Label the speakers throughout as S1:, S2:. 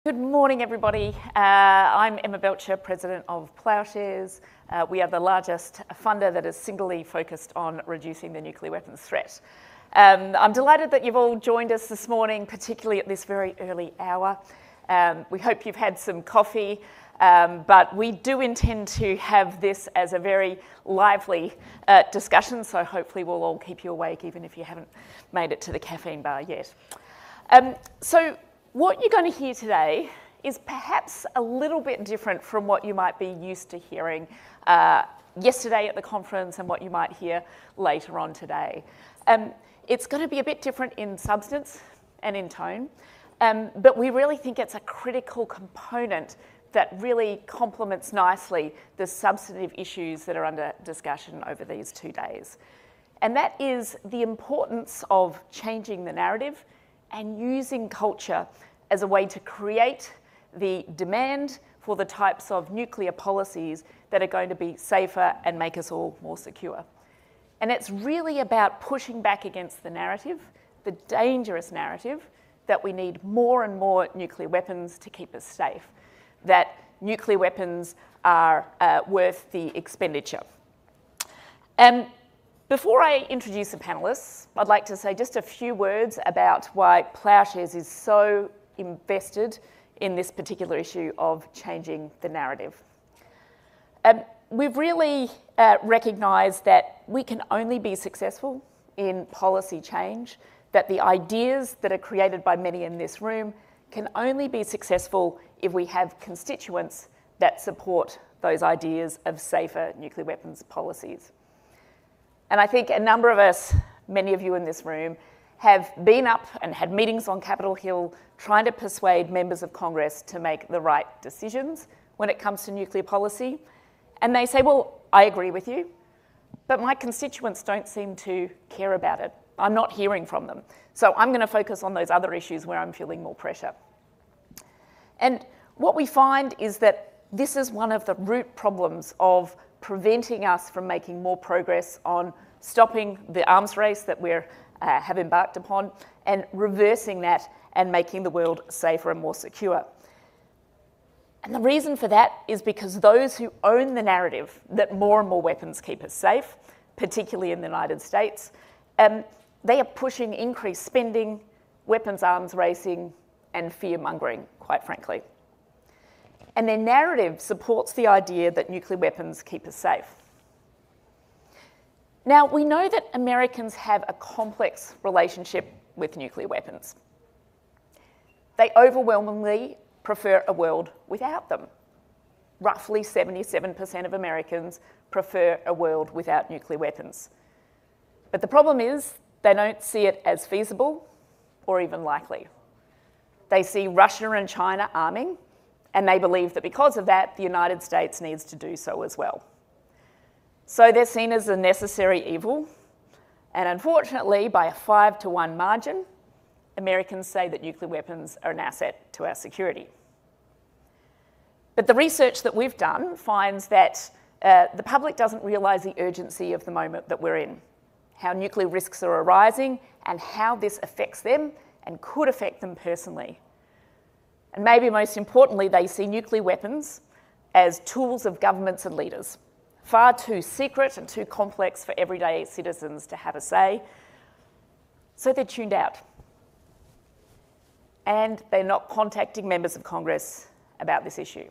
S1: Good morning, everybody. I'm Emma Belcher, President of Ploughshares. We are the largest funder that is singly focused on reducing the nuclear weapons threat. I'm delighted that you've all joined us this morning, particularly at this very early hour. We hope you've had some coffee, but we do intend to have this as a very lively discussion, so hopefully we'll all keep you awake even if you haven't made it to the caffeine bar yet. So what you're going to hear today is perhaps a little bit different from what you might be used to hearing yesterday at the conference and what you might hear later on today. It's going to be a bit different in substance and in tone, but we really think it's a critical component that really complements nicely the substantive issues that are under discussion over these 2 days. And that is the importance of changing the narrative and using culture as a way to create the demand for the types of nuclear policies that are going to be safer and make us all more secure. And it's really about pushing back against the narrative, the dangerous narrative, that we need more and more nuclear weapons to keep us safe, that nuclear weapons are worth the expenditure. Before I introduce the panellists, I'd like to say just a few words about why Ploughshares is so invested in this particular issue of changing the narrative. We've really recognised that we can only be successful in policy change, that the ideas that are created by many in this room can only be successful if we have constituents that support those ideas of safer nuclear weapons policies. And I think a number of us, many of you in this room, have been up and had meetings on Capitol Hill trying to persuade members of Congress to make the right decisions when it comes to nuclear policy. And they say, well, I agree with you, but my constituents don't seem to care about it. I'm not hearing from them. So I'm going to focus on those other issues where I'm feeling more pressure. And what we find is that this is one of the root problems of preventing us from making more progress on stopping the arms race that we have embarked upon and reversing that and making the world safer and more secure. And the reason for that is because those who own the narrative that more and more weapons keep us safe, particularly in the United States, they are pushing increased spending, weapons arms racing, and fear-mongering, quite frankly. And their narrative supports the idea that nuclear weapons keep us safe. Now, we know that Americans have a complex relationship with nuclear weapons. They overwhelmingly prefer a world without them. Roughly 77% of Americans prefer a world without nuclear weapons. But the problem is they don't see it as feasible or even likely. They see Russia and China arming, and they believe that because of that, the United States needs to do so as well. So they're seen as a necessary evil, and unfortunately, by a 5-to-1 margin, Americans say that nuclear weapons are an asset to our security. But the research that we've done finds that the public doesn't realise the urgency of the moment that we're in, how nuclear risks are arising, and how this affects them and could affect them personally. And maybe most importantly, they see nuclear weapons as tools of governments and leaders, far too secret and too complex for everyday citizens to have a say. So they're tuned out. And they're not contacting members of Congress about this issue.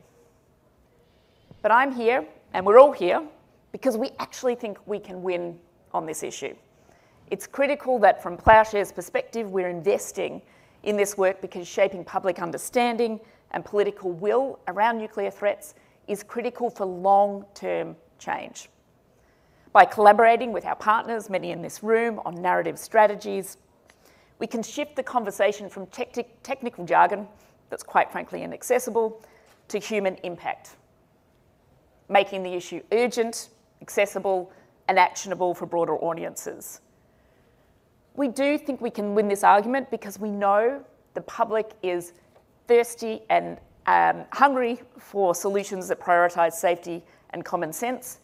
S1: But I'm here, and we're all here, because we actually think we can win on this issue. It's critical that from Ploughshares' perspective, we're investing in this work because shaping public understanding and political will around nuclear threats is critical for long-term change. By collaborating with our partners, many in this room, on narrative strategies, we can shift the conversation from technical jargon that's quite frankly inaccessible to human impact, making the issue urgent, accessible, and actionable for broader audiences. We do think we can win this argument because we know the public is thirsty and hungry for solutions that prioritise safety and common sense,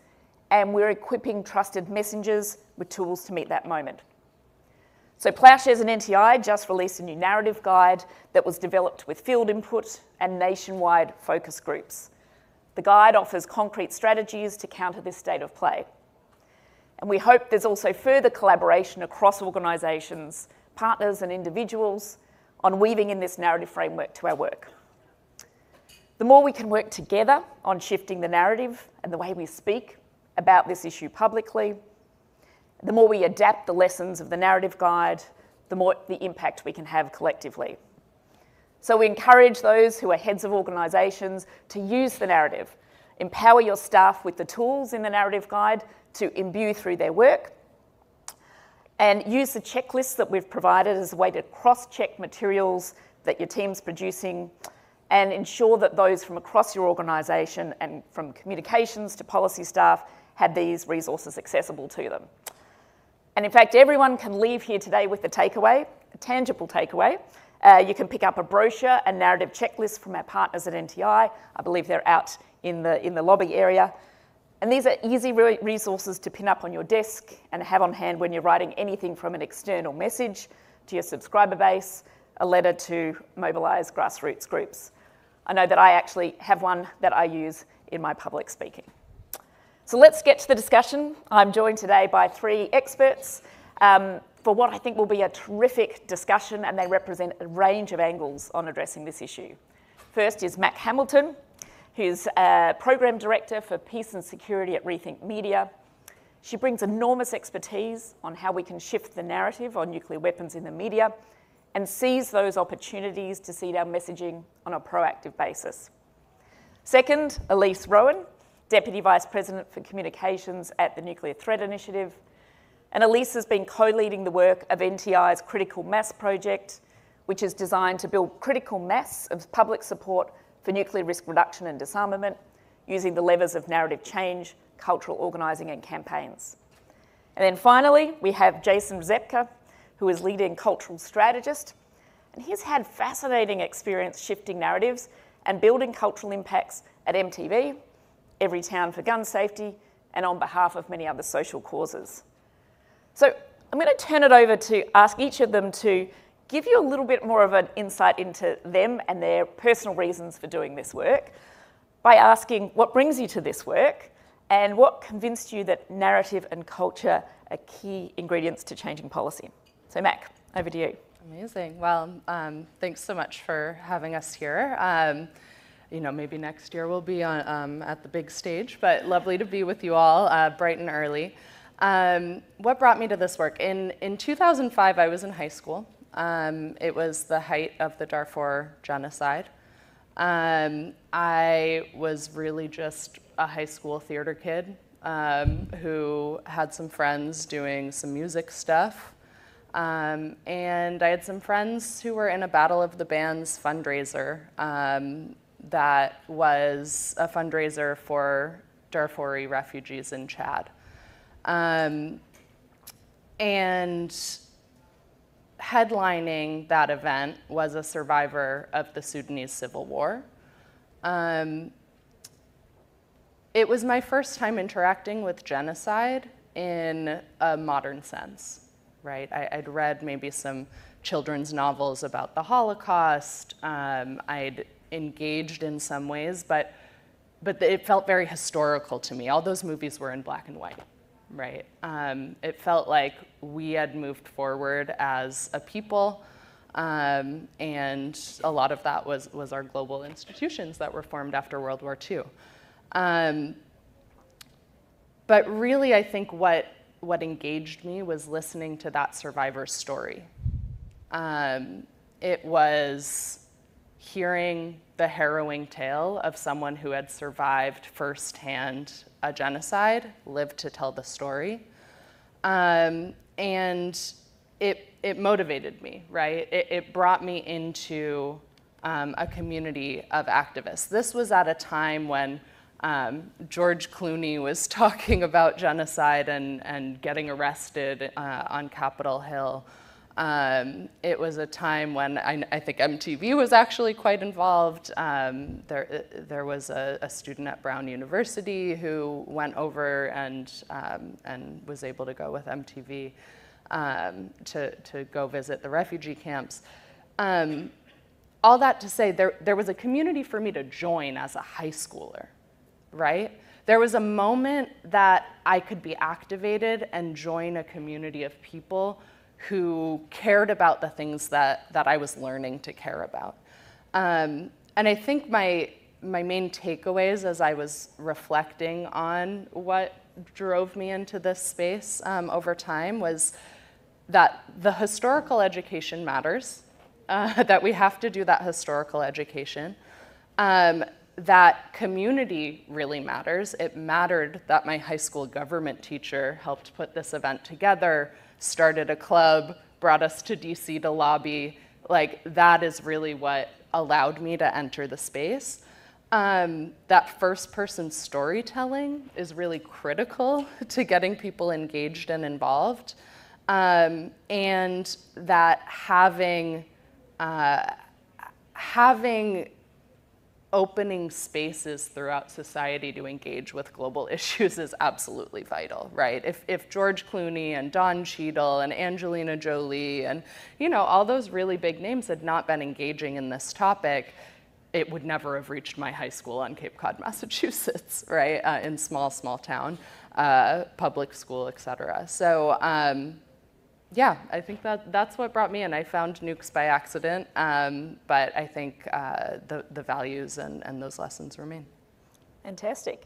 S1: and we're equipping trusted messengers with tools to meet that moment. So Ploughshares and NTI just released a new narrative guide that was developed with field input and nationwide focus groups. The guide offers concrete strategies to counter this state of play. And we hope there's also further collaboration across organisations, partners and individuals on weaving in this narrative framework to our work. The more we can work together on shifting the narrative and the way we speak about this issue publicly, the more we adapt the lessons of the narrative guide, the more the impact we can have collectively. So we encourage those who are heads of organisations to use the narrative, empower your staff with the tools in the narrative guide to imbue through their work, and use the checklists that we've provided as a way to cross-check materials that your team's producing and ensure that those from across your organisation and from communications to policy staff had these resources accessible to them. And in fact, everyone can leave here today with a takeaway, a tangible takeaway. You can pick up a brochure and narrative checklist from our partners at NTI. I believe they're out in the lobby area. And these are easy resources to pin up on your desk and have on hand when you're writing anything from an external message to your subscriber base, a letter to mobilise grassroots groups. I know that I actually have one that I use in my public speaking. So let's get to the discussion. I'm joined today by three experts for what I think will be a terrific discussion, and they represent a range of angles on addressing this issue. First is Mac Hamilton, who's Program Director for Peace and Security at Rethink Media. She brings enormous expertise on how we can shift the narrative on nuclear weapons in the media and seize those opportunities to seed our messaging on a proactive basis. Second, Elise Rowan, Deputy Vice President for Communications at the Nuclear Threat Initiative. And Elise has been co-leading the work of NTI's Critical Mass project, which is designed to build critical mass of public support for nuclear risk reduction and disarmament using the levers of narrative change, cultural organising and campaigns. And then finally, we have Jason Rzepka, who is leading cultural strategist. And he's had fascinating experience shifting narratives and building cultural impacts at MTV, Everytown for Gun Safety, and on behalf of many other social causes. So I'm going to turn it over to ask each of them to give you a little bit more of an insight into them and their personal reasons for doing this work by asking what brings you to this work and what convinced you that narrative and culture are key ingredients to changing policy. So Mac, over to you.
S2: Amazing. Well, thanks so much for having us here. You know, maybe next year we'll be on, at the big stage, but lovely to be with you all bright and early. What brought me to this work? In 2005, I was in high school. It was the height of the Darfur genocide. I was really just a high school theater kid who had some friends doing some music stuff. And I had some friends who were in a Battle of the Bands fundraiser that was a fundraiser for Darfuri refugees in Chad. And headlining that event was a survivor of the Sudanese Civil War. It was my first time interacting with genocide in a modern sense, right? I'd read maybe some children's novels about the Holocaust. I'd engaged in some ways, but it felt very historical to me. All those movies were in black and white, right? It felt like we had moved forward as a people, and a lot of that was our global institutions that were formed after World War II. But really, I think what engaged me was listening to that survivor's story. It was hearing the harrowing tale of someone who had survived firsthand a genocide, lived to tell the story. And it motivated me, right? It brought me into a community of activists. This was at a time when George Clooney was talking about genocide and getting arrested on Capitol Hill. It was a time when I think MTV was actually quite involved. There was a student at Brown University who went over and was able to go with MTV. to go visit the refugee camps. All that to say, there was a community for me to join as a high schooler, right? There was a moment that I could be activated and join a community of people who cared about the things that I was learning to care about. And I think my main takeaways as I was reflecting on what drove me into this space over time was that the historical education matters, that we have to do that historical education, that community really matters. It mattered that my high school government teacher helped put this event together, started a club, brought us to DC to lobby. Like, that is really what allowed me to enter the space. That first-person storytelling is really critical to getting people engaged and involved. And that having opening spaces throughout society to engage with global issues is absolutely vital, right? If George Clooney and Don Cheadle and Angelina Jolie and, you know, all those really big names had not been engaging in this topic, it would never have reached my high school on Cape Cod, Massachusetts, right? In small town, public school, et cetera. So, yeah, I think that's what brought me in. I found Nukes by accident, but I think the values and those lessons remain.
S1: Fantastic.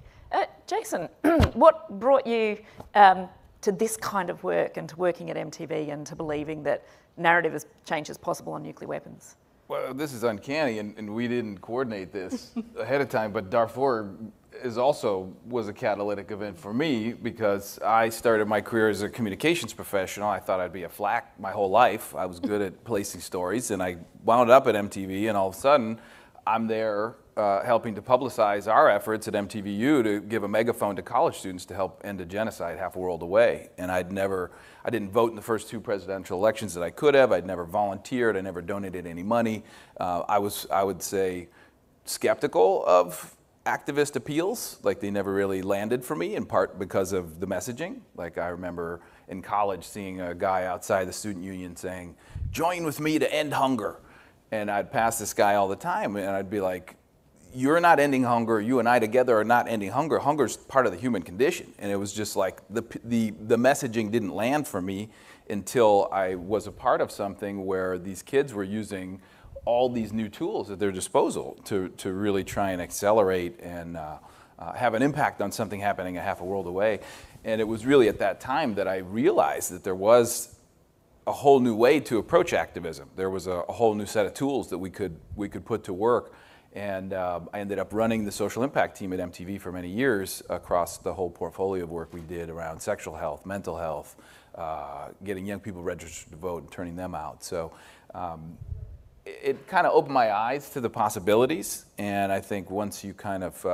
S1: Jason, what brought you to this kind of work and to working at MTV and to believing that narrative change is possible on nuclear weapons?
S3: Well, this is uncanny, and we didn't coordinate this ahead of time, but Darfur was a catalytic event for me because I started my career as a communications professional. I thought I'd be a flack my whole life. I was good at placing stories, and I wound up at MTV, and all of a sudden, I'm there helping to publicize our efforts at MTVU to give a megaphone to college students to help end a genocide half a world away. And I didn't vote in the first 2 presidential elections that I could have. I'd never volunteered. I never donated any money. I would say, skeptical of activist appeals. Like, they never really landed for me, in part because of the messaging. Like, I remember in college seeing a guy outside the student union saying, "Join with me to end hunger." And I'd pass this guy all the time, and I'd be like, "You're not ending hunger. You and I together are not ending hunger. Hunger's part of the human condition." And it was just like the messaging didn't land for me until I was a part of something where these kids were using all these new tools at their disposal to really try and accelerate and have an impact on something happening a half a world away. And it was really at that time that I realized that there was a whole new way to approach activism. There was a whole new set of tools that we could put to work. And I ended up running the social impact team at MTV for many years across the whole portfolio of work we did around sexual health, mental health, getting young people registered to vote and turning them out. So it kind of opened my eyes to the possibilities. And I think once you kind of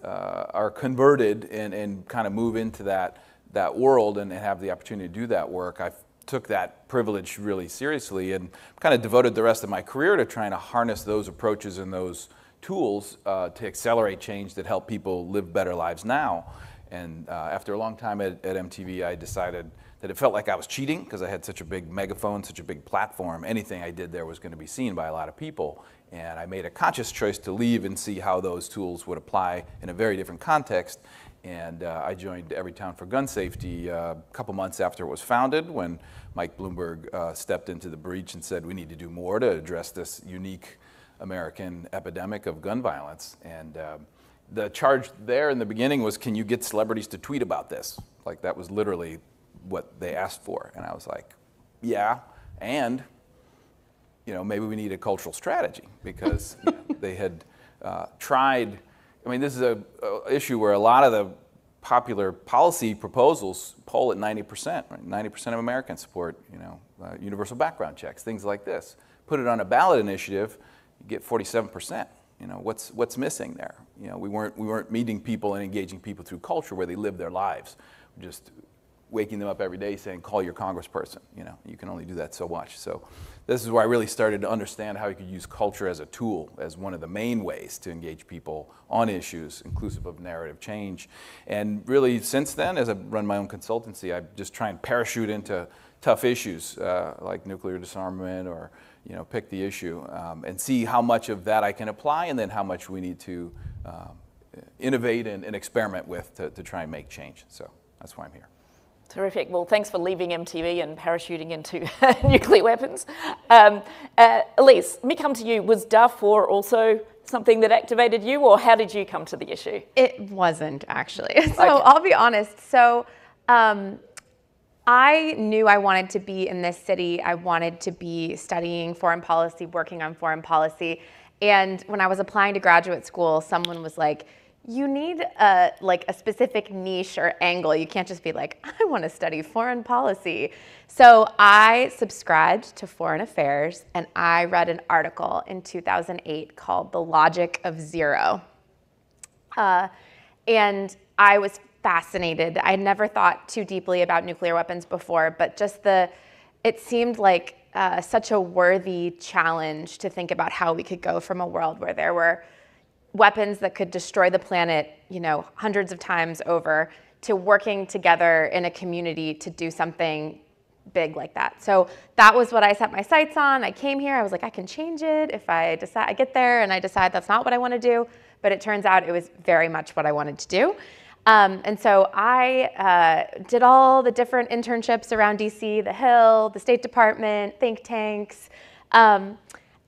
S3: are converted and kind of move into that world and have the opportunity to do that work, I took that privilege really seriously and kind of devoted the rest of my career to trying to harness those approaches and those tools to accelerate change that help people live better lives now. And after a long time at MTV, I decided that it felt like I was cheating because I had such a big megaphone, such a big platform. Anything I did there was going to be seen by a lot of people. And I made a conscious choice to leave and see how those tools would apply in a very different context. And I joined Everytown for Gun Safety a couple months after it was founded, when Mike Bloomberg stepped into the breach and said we need to do more to address this unique American epidemic of gun violence. And the charge there in the beginning was, can you get celebrities to tweet about this? Like, that was literally what they asked for. And I was like, yeah, and maybe we need a cultural strategy, because they had tried. I mean, this is an issue where a lot of the popular policy proposals poll at 90%. Right? 90% of Americans support, universal background checks, things like this. Put it on a ballot initiative, you get 47%. What's missing there? We weren't meeting people and engaging people through culture where they live their lives. Just waking them up every day saying, call your congressperson. You know, you can only do that so much. So this is where I really started to understand how you could use culture as a tool, as one of the main ways to engage people on issues inclusive of narrative change. And really since then, as I've run my own consultancy, I just try and parachute into tough issues like nuclear disarmament, or pick the issue, and see how much of that I can apply, and then how much we need to innovate and experiment with to try and make change. So that's why I'm here.
S1: Terrific. Well, thanks for leaving MTV and parachuting into nuclear weapons. Elise, let me come to you. Was Darfur also something that activated you, or how did you come to the issue?
S4: It wasn't, actually. So I'll be honest. So I knew I wanted to be in this city. I wanted to be studying foreign policy, working on foreign policy. And when I was applying to graduate school, someone was like, you need a specific niche or angle. You can't just be like, I want to study foreign policy. So I subscribed to Foreign Affairs, and I read an article in 2008 called The Logic of Zero. And I was fascinated. I had never thought too deeply about nuclear weapons before, but just it seemed like such a worthy challenge to think about how we could go from a world where there were weapons that could destroy the planet, hundreds of times over, to working together in a community to do something big like that. So that was what I set my sights on. I came here, I was like, I can change it if I decide. I get there and I decide that's not what I want to do, but it turns out it was very much what I wanted to do. And so I did all the different internships around DC, the Hill, the State Department, think tanks.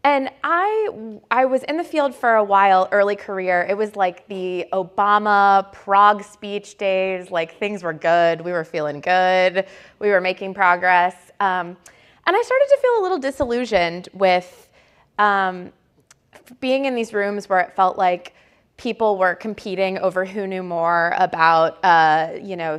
S4: And I was in the field for a while, early career. It was like the Obama Prague speech days, like things were good. We were feeling good. We were making progress. And I started to feel a little disillusioned with being in these rooms where it felt like people were competing over who knew more about,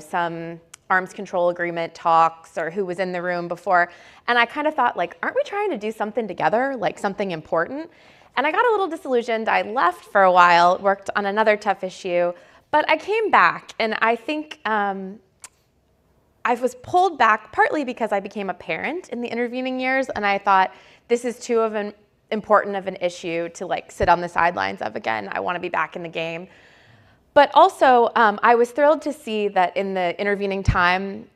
S4: some arms control agreement talks, or who was in the room before. And I kind of thought, like, aren't we trying to do something together, like something important? And I got a little disillusioned. I left for a while, worked on another tough issue, but I came back. And I think I was pulled back partly because I became a parent in the intervening years. And I thought, this is too important of an issue to sit on the sidelines of again. I want to be back in the game. But also, I was thrilled to see that in the intervening time,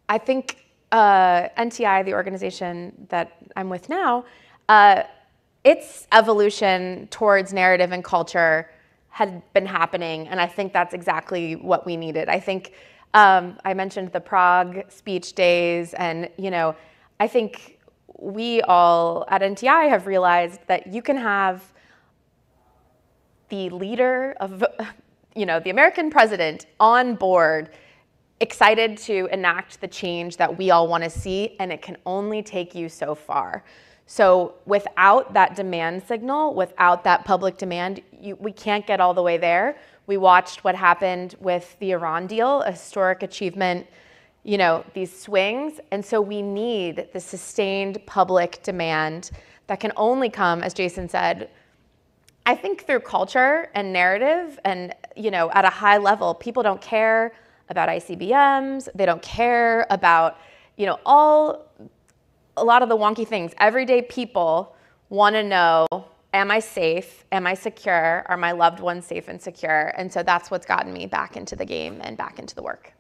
S4: I think NTI, the organization that I'm with now, its evolution towards narrative and culture had been happening, and I think that's exactly what we needed. I think I mentioned the Prague speech days, and I think we all at NTI have realized that you can have the leader of the American president on board, excited to enact the change that we all want to see, and it can only take you so far. So without that demand signal, without that public demand, we can't get all the way there. We watched what happened with the Iran deal, a historic achievement, these swings. And so we need the sustained public demand that can only come, as Jason said, I think through culture and narrative and, at a high level. People don't care about ICBMs. They don't care about, a lot of the wonky things. Everyday people want to know, am I safe? Am I secure? Are my loved ones safe and secure? And so that's what's gotten me back into the game and back into the work.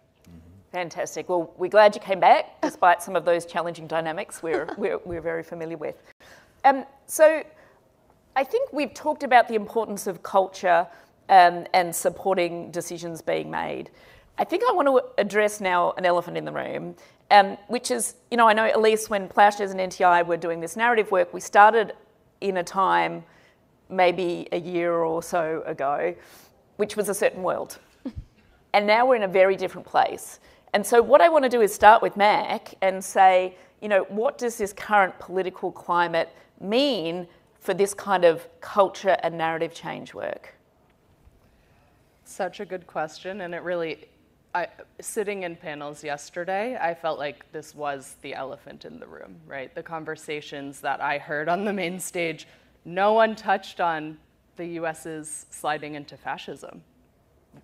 S1: Fantastic. Well, we're glad you came back, despite some of those challenging dynamics we're very familiar with. So I think we've talked about the importance of culture and supporting decisions being made. I think I want to address now an elephant in the room, which is, I know, Elise, when Plowshares and NTI were doing this narrative work, we started in a time maybe a year or so ago, which was a certain world. And now we're in a very different place. And so what I want to do is start with Mac and say, what does this current political climate mean for this kind of culture and narrative change work?
S2: Such a good question, and it really, sitting in panels yesterday, I felt like this was the elephant in the room, right? The conversations that I heard on the main stage, no one touched on the US's sliding into fascism,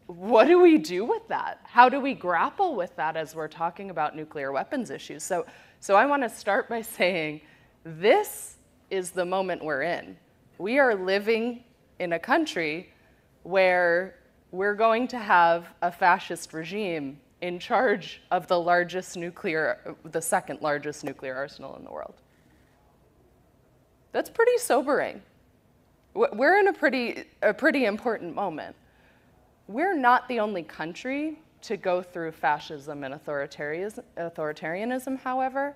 S2: what do we do with that? How do we grapple with that as we're talking about nuclear weapons issues? So I want to start by saying this is the moment we're in. We are living in a country where we're going to have a fascist regime in charge of the second largest nuclear arsenal in the world. That's pretty sobering. We're in a pretty important moment. We're not the only country to go through fascism and authoritarianism, however,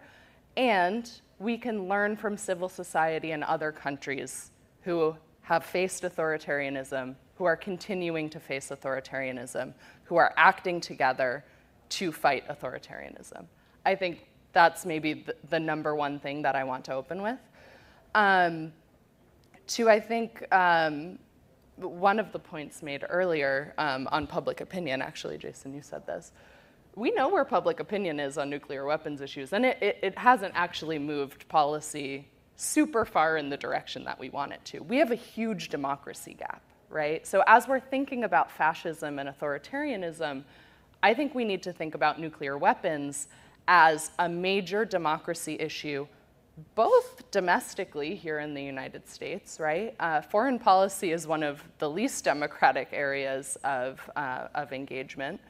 S2: and we can learn from civil society in other countries who have faced authoritarianism, who are continuing to face authoritarianism, who are acting together to fight authoritarianism. I think that's maybe the number one thing that I want to open with. I think one of the points made earlier on public opinion, actually, Jason, you said this. We know where public opinion is on nuclear weapons issues, and it hasn't actually moved policy super far in the direction that we want it to. We have a huge democracy gap, right? So as we're thinking about fascism and authoritarianism, I think we need to think about nuclear weapons as a major democracy issue, both domestically here in the United States, right? Foreign policy is one of the least democratic areas of engagement.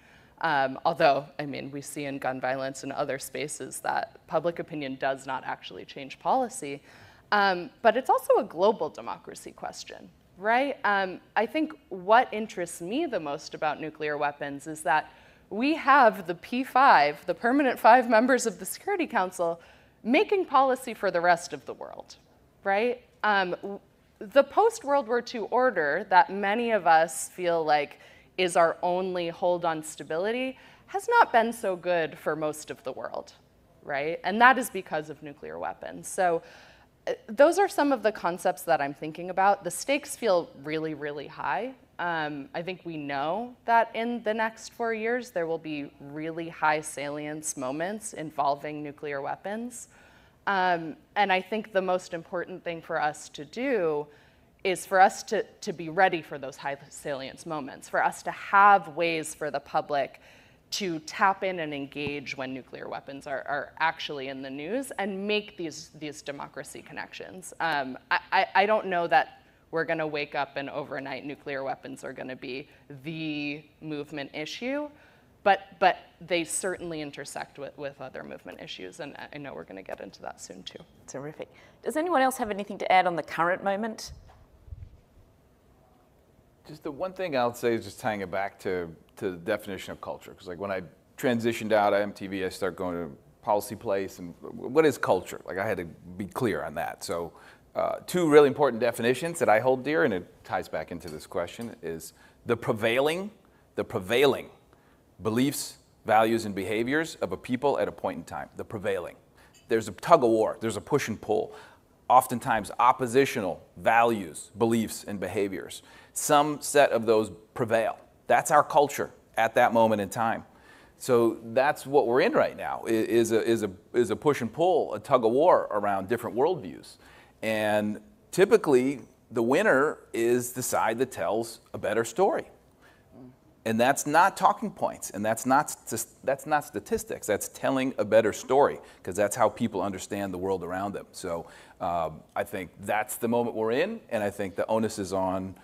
S2: Although, I mean, we see in gun violence and other spaces that public opinion does not actually change policy. But it's also a global democracy question, right? I think what interests me the most about nuclear weapons is that we have the P5, the permanent 5 members of the Security Council, making policy for the rest of the world, right? The post-World War II order that many of us feel like is our only hold on stability has not been so good for most of the world, right? And that is because of nuclear weapons. So those are some of the concepts that I'm thinking about. The stakes feel really, really high. I think we know that in the next 4 years, there will be really high salience moments involving nuclear weapons. And I think the most important thing for us to do is for us to be ready for those high salience moments, for us to have ways for the public to tap in and engage when nuclear weapons are actually in the news and make these democracy connections. I don't know that we're going to wake up and overnight nuclear weapons are going to be the movement issue, but they certainly intersect with other movement issues, and I know we're going to get into that soon too.
S1: Terrific. Does anyone else have anything to add on the current moment?
S3: Just the one thing I'll say is just tying it back to the definition of culture, because like when I transitioned out of MTV, I started going to Policy Place, and what is culture? Like I had to be clear on that. So two really important definitions that I hold dear, and it ties back into this question, is the prevailing beliefs, values, and behaviors of a people at a point in time. The prevailing. There's a tug of war. There's a push and pull. Oftentimes oppositional values, beliefs, and behaviors. Some set of those prevail. That's our culture at that moment in time. So that's what we're in right now, is a push and pull, a tug of war around different worldviews. And typically, the winner is the side that tells a better story. And that's not talking points, and that's not statistics. That's telling a better story, because that's how people understand the world around them. So I think that's the moment we're in, and I think the onus is on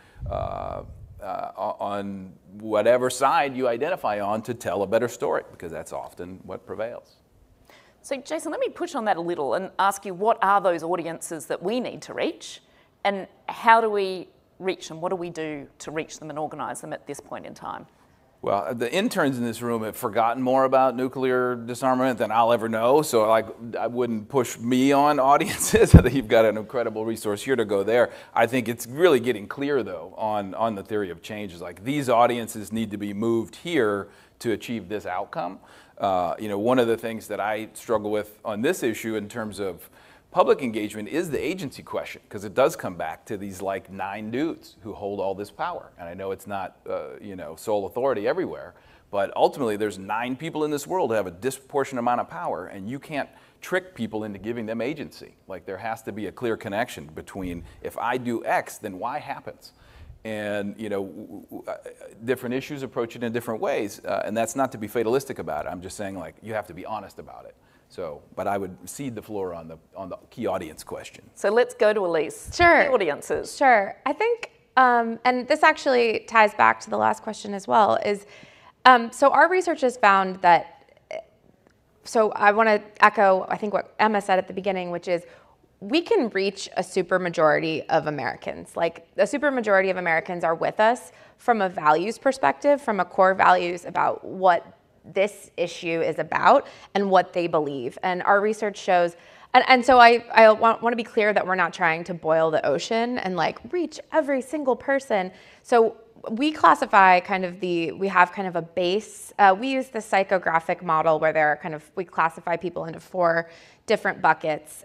S3: whatever side you identify on to tell a better story, because that's often what prevails.
S1: So Jason, let me push on that a little and ask you, what are those audiences that we need to reach, and how do we reach them? What do we do to reach them and organize them at this point in time?
S3: Well, the interns in this room have forgotten more about nuclear disarmament than I'll ever know, so I wouldn't push me on audiences. I think you've got an incredible resource here to go there. I think it's really getting clear, though, on the theory of change. Is like these audiences need to be moved here to achieve this outcome. One of the things that I struggle with on this issue in terms of public engagement is the agency question, because it does come back to these like 9 dudes who hold all this power. And I know it's not sole authority everywhere, but ultimately there's 9 people in this world who have a disproportionate amount of power, and you can't trick people into giving them agency. Like there has to be a clear connection between if I do X, then Y happens. And different issues approach it in different ways, and that's not to be fatalistic about it. I'm just saying, like, you have to be honest about it. So, but I would cede the floor on the key audience question.
S1: So let's go to Elise.
S4: Sure.
S1: Key audiences.
S4: Sure. I think, and this actually ties back to the last question as well, is so our research has found that, so I want to echo, I think, what Emma said at the beginning, which is we can reach a supermajority of Americans. Like, the supermajority of Americans are with us from a values perspective, from a core values about what this issue is about and what they believe. And our research shows, and so I want to be clear that we're not trying to boil the ocean and like reach every single person. So we classify we have kind of a base. We use the psychographic model where there are we classify people into 4 different buckets.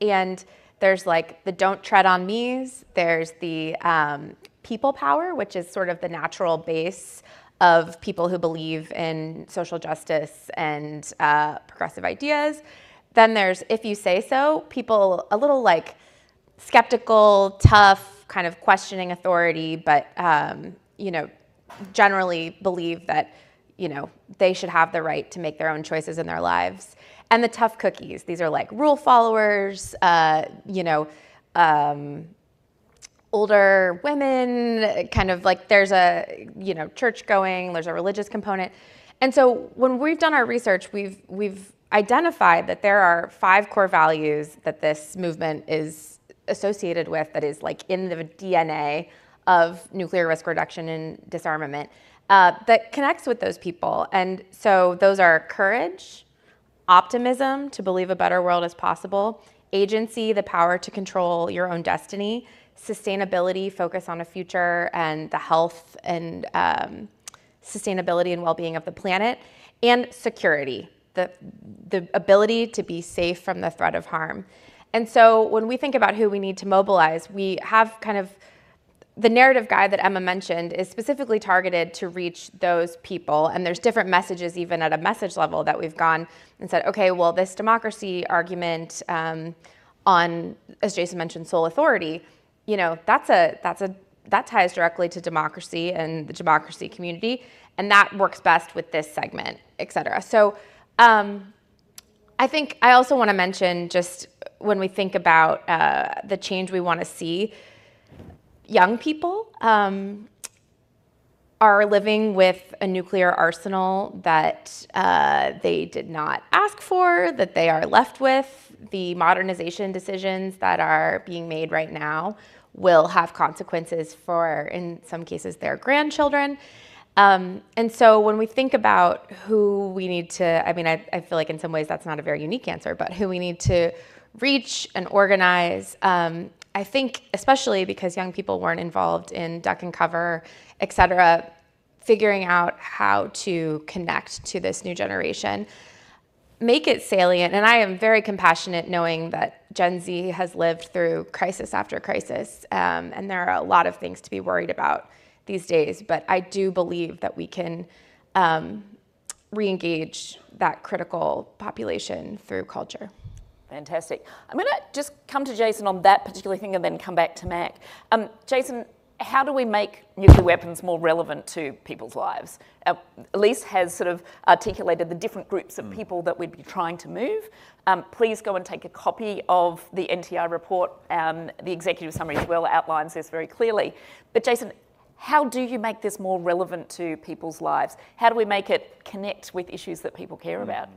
S4: And there's like the don't tread on me's, there's the people power, which is sort of the natural base of people who believe in social justice and progressive ideas. Then there's if you say so, people a little like skeptical, tough, kind of questioning authority, but generally believe that they should have the right to make their own choices in their lives. And the tough cookies, these are like rule followers, older women, kind of like there's a, church going, there's a religious component. And so when we've done our research, we've identified that there are 5 core values that this movement is associated with, that is like in the DNA of nuclear risk reduction and disarmament, that connects with those people. And so those are courage, optimism, to believe a better world is possible, agency, the power to control your own destiny, sustainability, focus on a future and the health and sustainability and well-being of the planet, and security, the ability to be safe from the threat of harm. And so when we think about who we need to mobilize, we have kind of the narrative guide that Emma mentioned is specifically targeted to reach those people. And there's different messages, even at a message level, that we've gone and said, okay, well, this democracy argument on, as Jason mentioned, sole authority, that ties directly to democracy and the democracy community. And that works best with this segment, et cetera. So I think I also want to mention, just when we think about the change we want to see, young people are living with a nuclear arsenal that they did not ask for, that they are left with. The modernization decisions that are being made right now will have consequences for, in some cases, their grandchildren. And so when we think about who we need to, I feel like in some ways that's not a very unique answer, but who we need to reach and organize, I think, especially because young people weren't involved in duck and cover, et cetera, figuring out how to connect to this new generation, make it salient. And I am very compassionate knowing that Gen Z has lived through crisis after crisis, and there are a lot of things to be worried about these days. But I do believe that we can re-engage that critical population through culture.
S1: Fantastic. I'm going to just come to Jason on that particular thing and then come back to Mac. Jason, how do we make nuclear weapons more relevant to people's lives? Elise has sort of articulated the different groups of people that we'd be trying to move. Please go and take a copy of the NTI report. The executive summary as well outlines this very clearly. But Jason, how do you make this more relevant to people's lives? How do we make it connect with issues that people care about?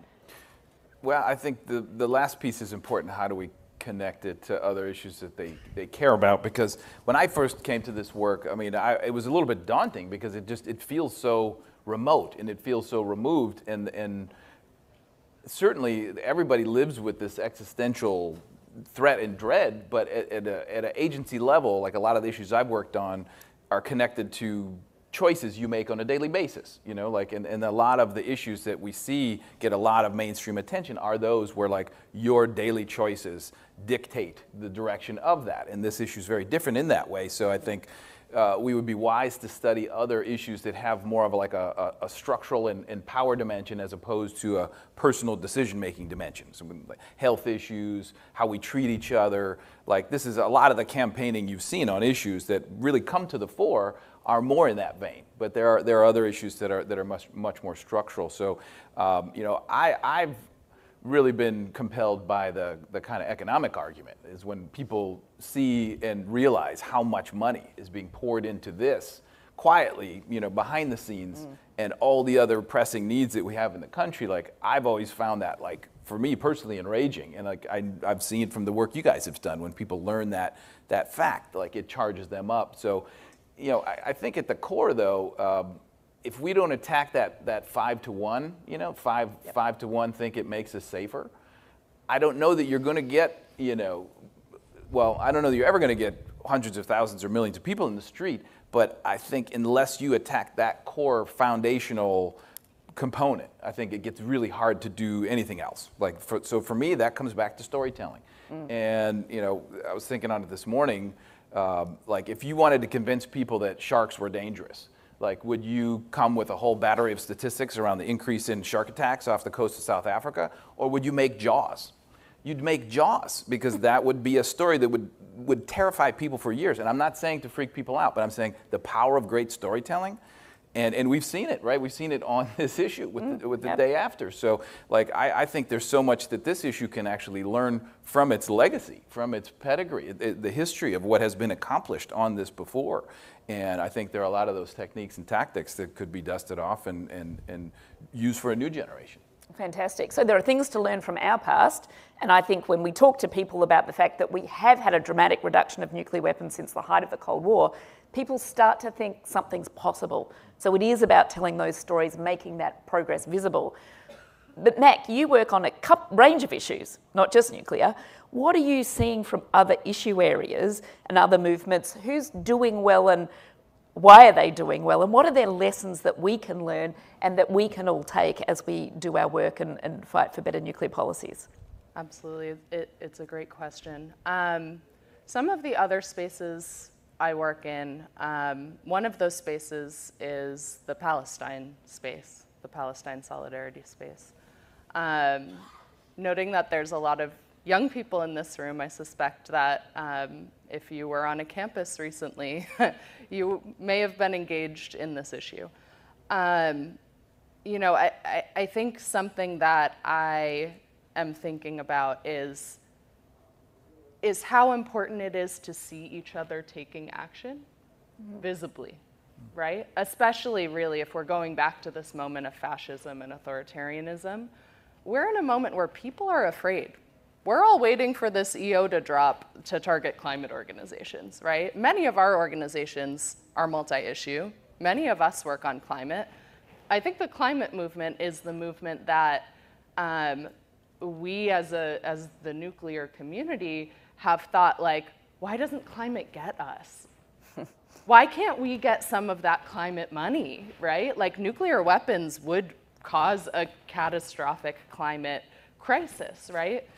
S3: Well, I think the last piece is important. How do we connect it to other issues that they care about? Because when I first came to this work, it was a little bit daunting because it feels so remote and it feels so removed, and certainly everybody lives with this existential threat and dread, but at an agency level, like a lot of the issues I've worked on are connected to choices you make on a daily basis, and a lot of the issues that we see get a lot of mainstream attention are those where like your daily choices dictate the direction of that, and this issue is very different in that way. So I think we would be wise to study other issues that have more of like a structural and power dimension as opposed to a personal decision-making dimension. So like health issues, how we treat each other. Like this is a lot of the campaigning you've seen on issues that really come to the fore are more in that vein. But there are other issues that are much more structural. So you know, I've really been compelled by the kind of economic argument is when people see and realize how much money is being poured into this quietly, you know, behind the scenes, and all the other pressing needs that we have in the country. Like I've always found that, like for me personally, enraging, and like I've seen it from the work you guys have done when people learn that fact, like it charges them up. So, you know, I think at the core though, if we don't attack that 5 to 1, you know, 5 to 1 think it makes us safer, I don't know that you're going to get, you know, well, I don't know that you're ever going to get hundreds of thousands or millions of people in the street, but I think unless you attack that core foundational component, I think it gets really hard to do anything else. Like, so for me, that comes back to storytelling. And, you know, I was thinking on it this morning, like if you wanted to convince people that sharks were dangerous, like, would you come with a whole battery of statistics around the increase in shark attacks off the coast of South Africa? Or would you make Jaws? You'd make Jaws, because that would be a story that would terrify people for years. And I'm not saying to freak people out, but I'm saying the power of great storytelling. And we've seen it, right? We've seen it on this issue with the day after. So, like, I think there's so much that this issue can actually learn from its legacy, from its pedigree, the history of what has been accomplished on this before. And I think there are a lot of those techniques and tactics that could be dusted off and used for a new generation.
S1: Fantastic. So there are things to learn from our past, and I think when we talk to people about the fact that we have had a dramatic reduction of nuclear weapons since the height of the Cold War, people start to think something's possible. So it is about telling those stories, making that progress visible. But Mac, you work on a range of issues, not just nuclear. What are you seeing from other issue areas and other movements? Who's doing well and why are they doing well? And what are their lessons that we can learn and that we can all take as we do our work and fight for better nuclear policies?
S2: Absolutely, it's a great question. Some of the other spaces I work in, one of those spaces is the Palestine space, the Palestine solidarity space. Noting that there's a lot of young people in this room, I suspect that if you were on a campus recently, you may have been engaged in this issue. You know, I think something that I am thinking about is how important it is to see each other taking action visibly, right? Especially really if we're going back to this moment of fascism and authoritarianism, we're in a moment where people are afraid. We're all waiting for this EO to drop to target climate organizations, right? Many of our organizations are multi-issue. Many of us work on climate. I think the climate movement is the movement that we as the nuclear community have thought, like, why doesn't climate get us? Why can't we get some of that climate money, right? Like, nuclear weapons would cause a catastrophic climate crisis, right?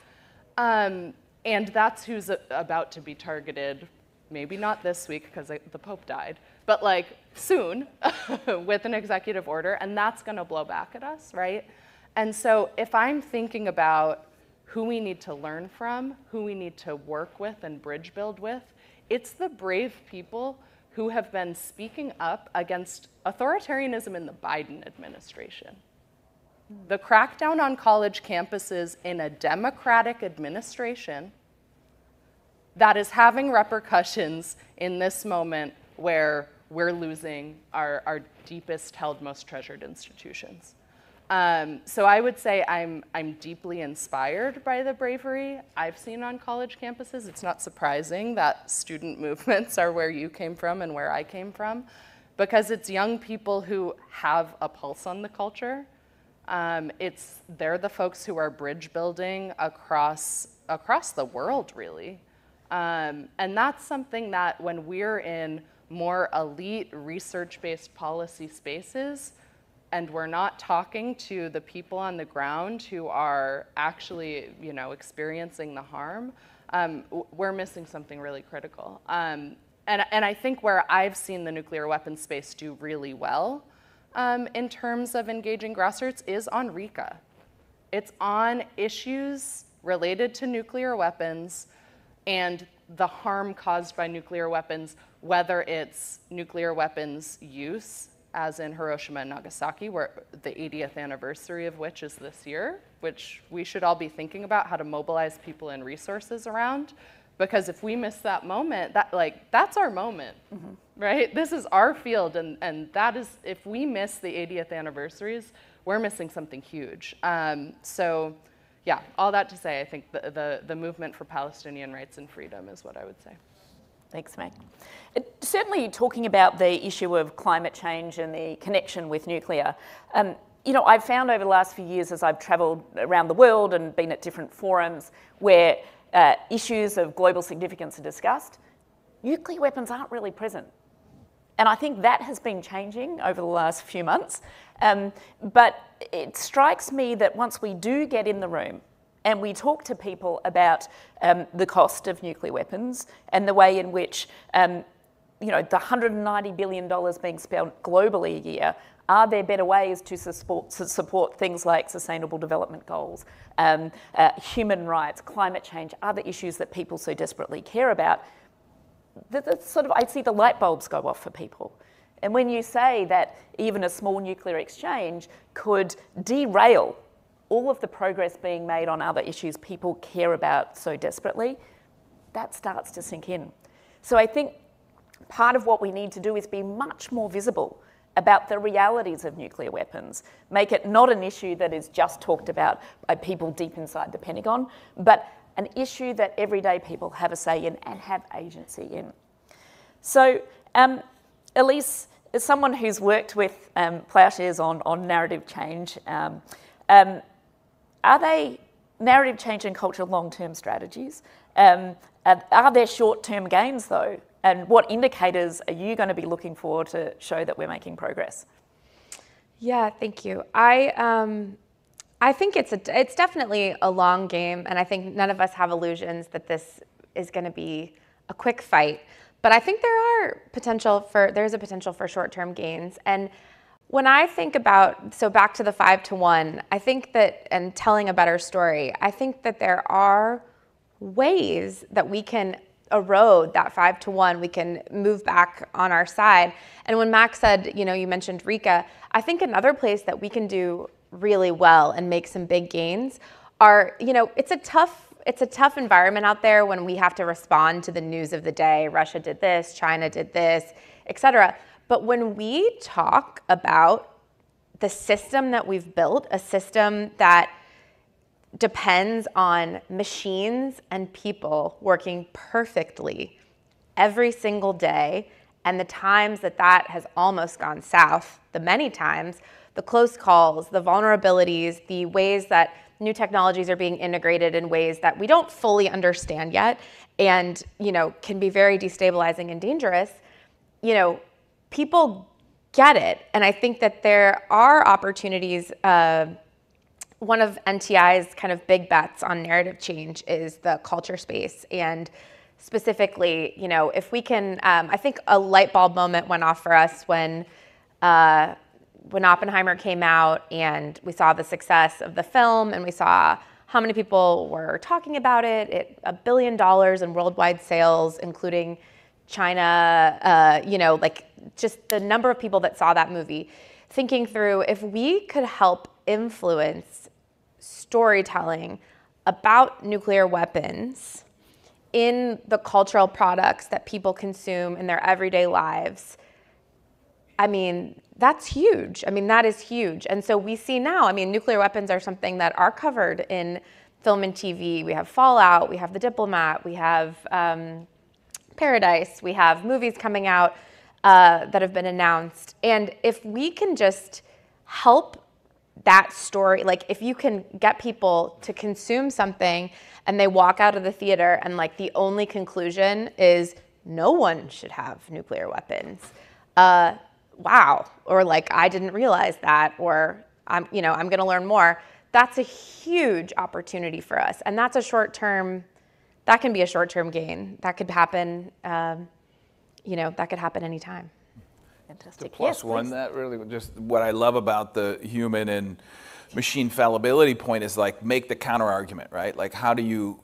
S2: And that's who's about to be targeted, maybe not this week because the Pope died, but like soon with an executive order, and that's gonna blow back at us, right? And so if I'm thinking about who we need to learn from, who we need to work with and bridge build with, it's the brave people who have been speaking up against authoritarianism in the Biden administration. The crackdown on college campuses in a Democratic administration that is having repercussions in this moment where we're losing our deepest held, most treasured institutions. So I would say I'm deeply inspired by the bravery I've seen on college campuses. It's not surprising that student movements are where you came from and where I came from, because it's young people who have a pulse on the culture. They're the folks who are bridge building across the world, really. And that's something that when we're in more elite research-based policy spaces, and we're not talking to the people on the ground who are actually, experiencing the harm, we're missing something really critical. And and I think where I've seen the nuclear weapons space do really well in terms of engaging grassroots is on RICA. It's on issues related to nuclear weapons and the harm caused by nuclear weapons, whether it's nuclear weapons use, as in Hiroshima and Nagasaki, where the 80th anniversary of which is this year, which we should all be thinking about how to mobilize people and resources around. Because if we miss that moment, that's our moment, right? This is our field, and that is, if we miss the 80th anniversaries, we're missing something huge. So yeah, all that to say, I think the movement for Palestinian rights and freedom is what I would say.
S1: Thanks, Meg. Certainly talking about the issue of climate change and the connection with nuclear, you know, I've found over the last few years as I've travelled around the world and been at different forums where issues of global significance are discussed, nuclear weapons aren't really present. And I think that has been changing over the last few months. But it strikes me that once we do get in the room and we talk to people about the cost of nuclear weapons and the way in which, you know, the $190 billion being spent globally a year, are there better ways to support things like sustainable development goals, human rights, climate change, other issues that people so desperately care about? I see the light bulbs go off for people. And when you say that even a small nuclear exchange could derail all of the progress being made on other issues people care about so desperately, that starts to sink in. So I think part of what we need to do is be much more visible about the realities of nuclear weapons. Make it not an issue that is just talked about by people deep inside the Pentagon, but an issue that everyday people have a say in and have agency in. So, Elise, as someone who's worked with Ploughshares on narrative change, are they narrative change and culture long-term strategies? Are there short-term gains though? And what indicators are you going to be looking for to show that we're making progress?
S4: Yeah, thank you. I think it's definitely a long game, and I think none of us have illusions that this is going to be a quick fight. But I think there's a potential for short-term gains. And when I think about, so back to the 5-to-1, I think that, and telling a better story, I think that there are ways that we can erode that 5-to-1, we can move back on our side. And when Max said, you know, you mentioned RICA, I think another place that we can do really well and make some big gains are, you know, it's a tough environment out there when we have to respond to the news of the day. Russia did this, China did this, et cetera. But when we talk about the system that we've built, a system that depends on machines and people working perfectly every single day, and the times that has almost gone south, the many times, the close calls, the vulnerabilities, the ways that new technologies are being integrated in ways that we don't fully understand yet, and, you know, can be very destabilizing and dangerous, you know, people get it. And I think that there are opportunities. One of NTI's kind of big bets on narrative change is the culture space. And specifically, you know, if we can, I think a light bulb moment went off for us when Oppenheimer came out and we saw the success of the film and we saw how many people were talking about it. $1 billion in worldwide sales, including China, you know, like just the number of people that saw that movie. Thinking through, if we could help influence storytelling about nuclear weapons in the cultural products that people consume in their everyday lives, I mean, that's huge. I mean, that is huge. And so we see now, I mean, nuclear weapons are something that are covered in film and TV. We have Fallout, we have The Diplomat, we have Paradise, we have movies coming out that have been announced. And if we can just help that story, like if you can get people to consume something and they walk out of the theater and like the only conclusion is no one should have nuclear weapons, wow, or like I didn't realize that, or I'm going to learn more. That's a huge opportunity for us, and that's a short-term. That can be a short-term gain. That could happen that could happen anytime.
S1: Fantastic.
S3: Plus one, that really just what I love about the human and machine fallibility point is like make the counter argument, right? Like how do you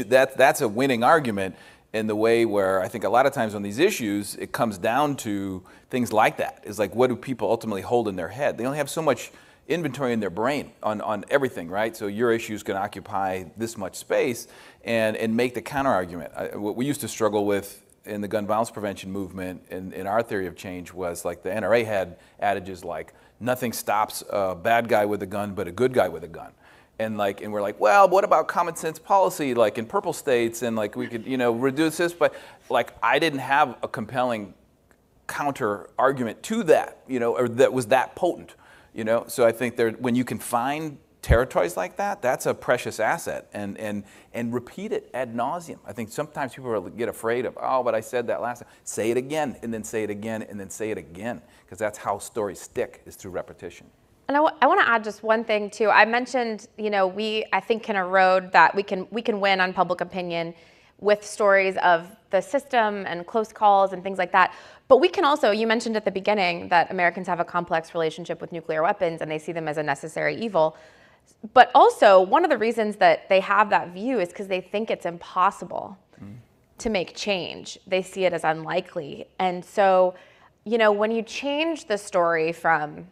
S3: that's a winning argument in the way where I think a lot of times on these issues it comes down to things like that. Is like what do people ultimately hold in their head? They only have so much inventory in their brain on everything, right? So your issue is going to occupy this much space and make the counter argument. What we used to struggle with in the gun violence prevention movement in our theory of change was like the NRA had adages like nothing stops a bad guy with a gun but a good guy with a gun. And we're like, well, what about common sense policy like in purple states and like we could, reduce this, but like I didn't have a compelling counter argument to that, or that was that potent, So I think when you can find territories like that, that's a precious asset, and repeat it ad nauseum. I think sometimes people get afraid of, oh, but I said that last time. Say it again, and then say it again, and then say it again, because that's how stories stick, is through repetition.
S4: And I want to add just one thing too. I mentioned, we I think can erode that we can win on public opinion with stories of the system and close calls and things like that. But we can also, you mentioned at the beginning that Americans have a complex relationship with nuclear weapons and they see them as a necessary evil. But also, one of the reasons that they have that view is because they think it's impossible to make change. They see it as unlikely. And so, when you change the story from,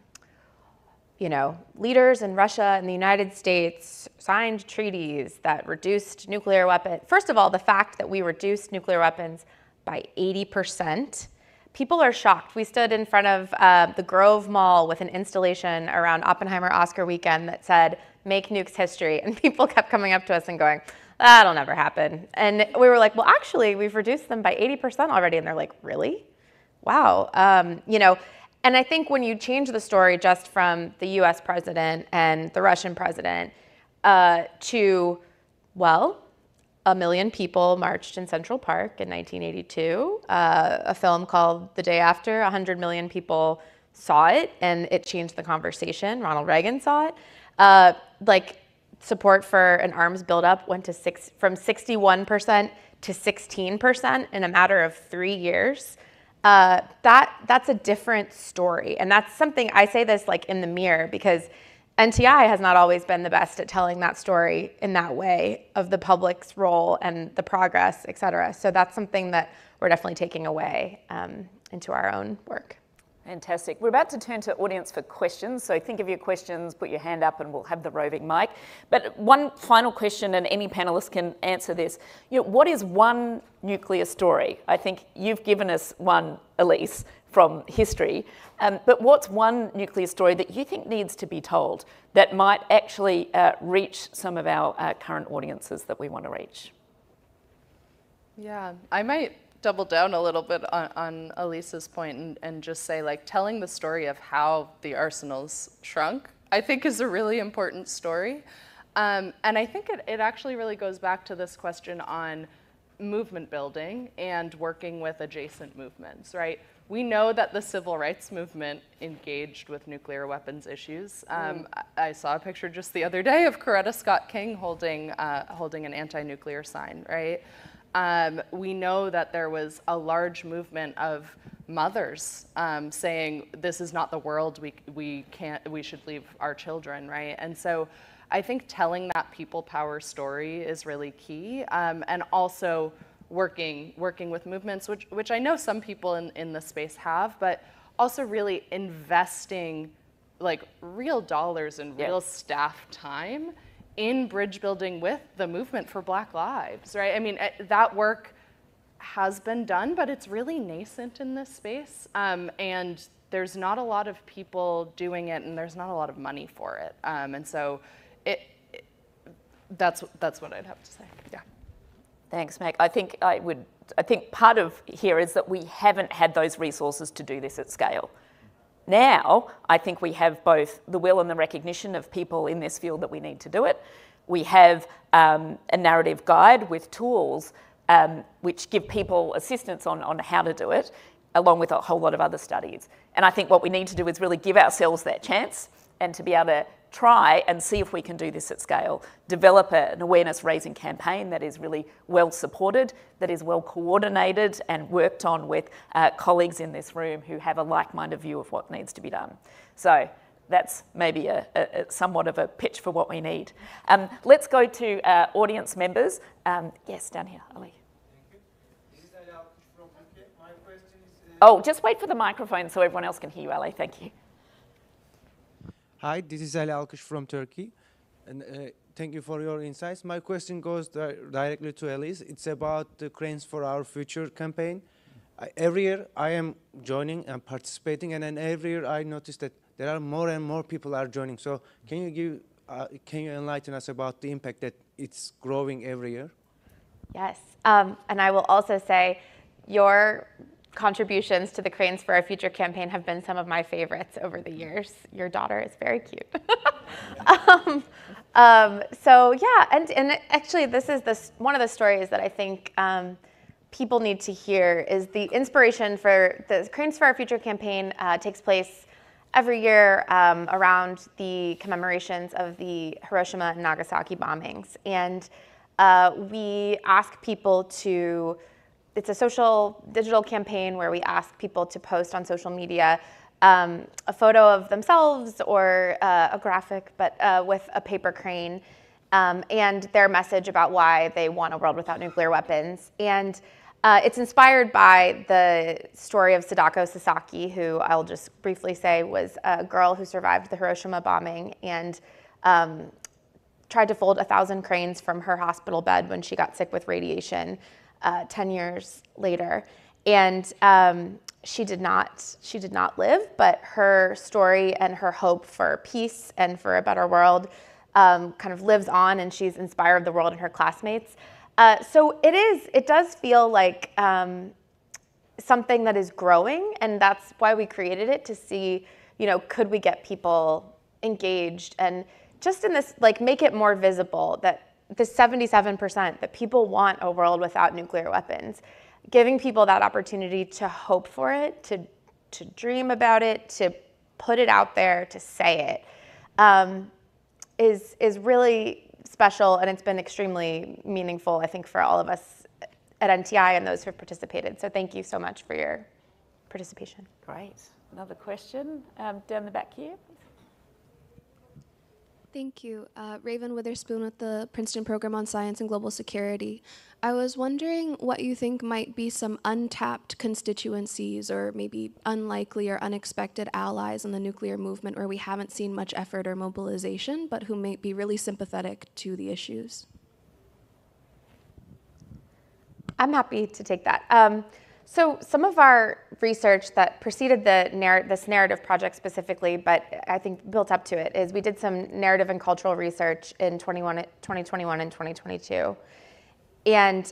S4: leaders in Russia and the United States signed treaties that reduced nuclear weapons. First of all, the fact that we reduced nuclear weapons by 80%, people are shocked. We stood in front of the Grove Mall with an installation around Oppenheimer Oscar weekend that said, "Make nukes history." And people kept coming up to us and going, "That'll never happen." And we were like, well, actually, we've reduced them by 80% already. And they're like, really? Wow. And I think when you change the story just from the US president and the Russian president to, well, 1 million people marched in Central Park in 1982. A film called The Day After, 100 million people saw it, and it changed the conversation. Ronald Reagan saw it. Support for an arms buildup went to from 61% to 16% in a matter of 3 years. That's a different story, and that's something I say this in the mirror because NTI has not always been the best at telling that story in that way of the public's role and the progress, et cetera. So that's something that we're definitely taking away into our own work.
S1: Fantastic. We're about to turn to audience for questions. So think of your questions, put your hand up, and we'll have the roving mic. But one final question, and any panelist can answer this. What is one nuclear story? I think you've given us one, Elise, from history. But what's one nuclear story that you think needs to be told that might actually reach some of our current audiences that we want to reach?
S2: Yeah, I might double down a little bit on Elise's point and just say telling the story of how the arsenals shrunk, I think is a really important story. And I think it actually really goes back to this question on movement building and working with adjacent movements, right? We know that the civil rights movement engaged with nuclear weapons issues. I saw a picture just the other day of Coretta Scott King holding an anti-nuclear sign, right? We know that there was a large movement of mothers saying, this is not the world we should leave our children, right? And so I think telling that people power story is really key, and also working with movements, which I know some people in the space have, but also really investing real dollars and real staff time in bridge building with the movement for Black lives, right? I mean, that work has been done, but it's really nascent in this space, and there's not a lot of people doing it, and there's not a lot of money for it, and so that's what I'd have to say. Yeah.
S1: Thanks, Mac. I think part of here is that we haven't had those resources to do this at scale. Now, I think we have both the will and the recognition of people in this field that we need to do it. We have a narrative guide with tools which give people assistance on how to do it, along with a whole lot of other studies. And I think what we need to do is really give ourselves that chance and to be able to try and see if we can do this at scale. Develop an awareness raising campaign that is really well supported, that is well coordinated and worked on with colleagues in this room who have a like-minded view of what needs to be done. So that's maybe a somewhat of a pitch for what we need. Let's go to audience members. Yes, down here, Ali. Oh, just wait for the microphone so everyone else can hear you, Ali. Thank you.
S5: Hi, this is Ali Alkış from Turkey. And thank you for your insights. My question goes directly to Elise. It's about the Cranes for Our Future campaign. Every year I am joining and participating, and then every year I notice that there are more and more people are joining. So can you enlighten us about the impact that it's growing every year?
S4: Yes, and I will also say your contributions to the Cranes for Our Future campaign have been some of my favorites over the years. Your daughter is very cute. So yeah, and actually this is one of the stories that I think people need to hear is the inspiration for the Cranes for Our Future campaign takes place every year around the commemorations of the Hiroshima and Nagasaki bombings. And we ask people to, it's a social digital campaign where we ask people to post on social media a photo of themselves or a graphic, but with a paper crane and their message about why they want a world without nuclear weapons. And it's inspired by the story of Sadako Sasaki, who I'll just briefly say was a girl who survived the Hiroshima bombing and tried to fold 1,000 cranes from her hospital bed when she got sick with radiation 10 years later. And she did not live, but her story and her hope for peace and for a better world kind of lives on, and she's inspired the world and her classmates. So it does feel like something that is growing, and that's why we created it, to see, could we get people engaged and just in this, like, make it more visible that the 77% that people want a world without nuclear weapons, giving people that opportunity to hope for it, to dream about it, to put it out there, to say it, is really special, and it's been extremely meaningful, I think, for all of us at NTI and those who have participated. So thank you so much for your participation.
S1: Great. Another question down the back here.
S6: Thank you. Raven Witherspoon with the Princeton Program on Science and Global Security. I was wondering what you think might be some untapped constituencies or maybe unlikely or unexpected allies in the nuclear movement where we haven't seen much effort or mobilization, but who may be really sympathetic to the issues.
S4: I'm happy to take that. So some of our research that preceded this narrative project specifically, but I think built up to it, is we did some narrative and cultural research in 2021 and 2022, and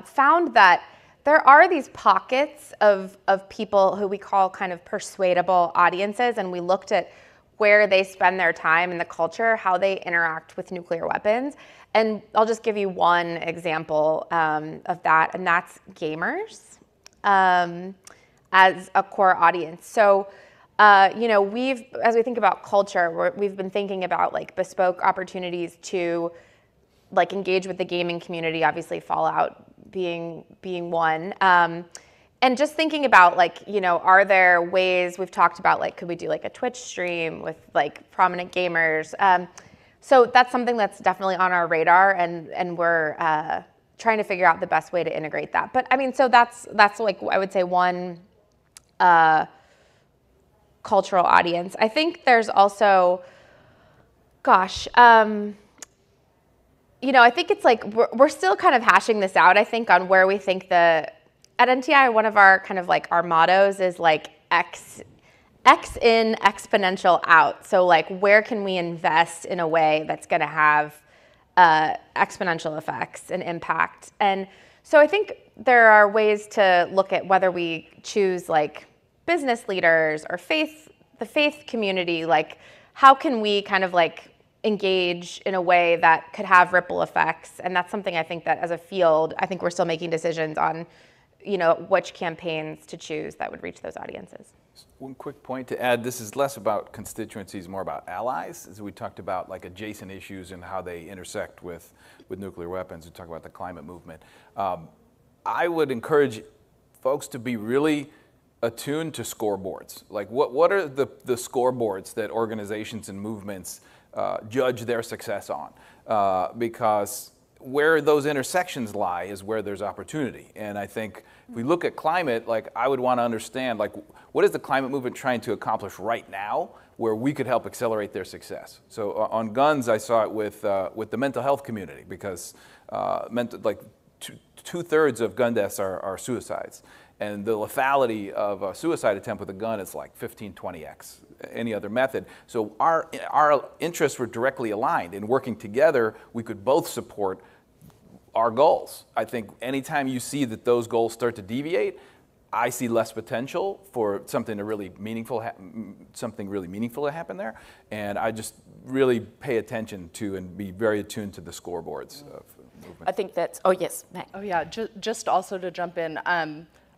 S4: found that there are these pockets of people who we call kind of persuadable audiences, and we looked at where they spend their time in the culture, how they interact with nuclear weapons. And I'll just give you one example of that, and that's gamers. As a core audience. So, as we think about culture, we've been thinking about like bespoke opportunities to like engage with the gaming community, obviously Fallout being one. And just thinking about like, are there ways, we've talked about like, could we do like a Twitch stream with like prominent gamers? So that's something that's definitely on our radar, and we're trying to figure out the best way to integrate that. But I mean, so that's like, I would say one cultural audience. I think there's also, I think it's like, we're still kind of hashing this out, I think, on where we think at NTI, one of our kind of like our mottos is like X in, exponential out. So like, where can we invest in a way that's gonna have exponential effects and impact? And so I think there are ways to look at whether we choose like business leaders or the faith community, like how can we kind of like engage in a way that could have ripple effects? And that's something I think that as a field, I think we're still making decisions on, which campaigns to choose that would reach those audiences.
S3: One quick point to add, this is less about constituencies, more about allies. As we talked about like adjacent issues and how they intersect with nuclear weapons. We talk about the climate movement. I would encourage folks to be really attuned to scoreboards. Like what are the scoreboards that organizations and movements judge their success on? Because where those intersections lie is where there's opportunity. And I think if we look at climate, like I would want to understand, like what is the climate movement trying to accomplish right now where we could help accelerate their success? So on guns, I saw it with the mental health community because two-thirds of gun deaths are suicides. And the lethality of a suicide attempt with a gun is like 15, 20x any other method. So our interests were directly aligned. In working together, we could both support our goals. I think anytime you see that those goals start to deviate, I see less potential for something really meaningful to happen there. And I just really pay attention to and be very attuned to the scoreboards of movement.
S1: I think that's, oh yes, Matt.
S2: Oh yeah, just also to jump in,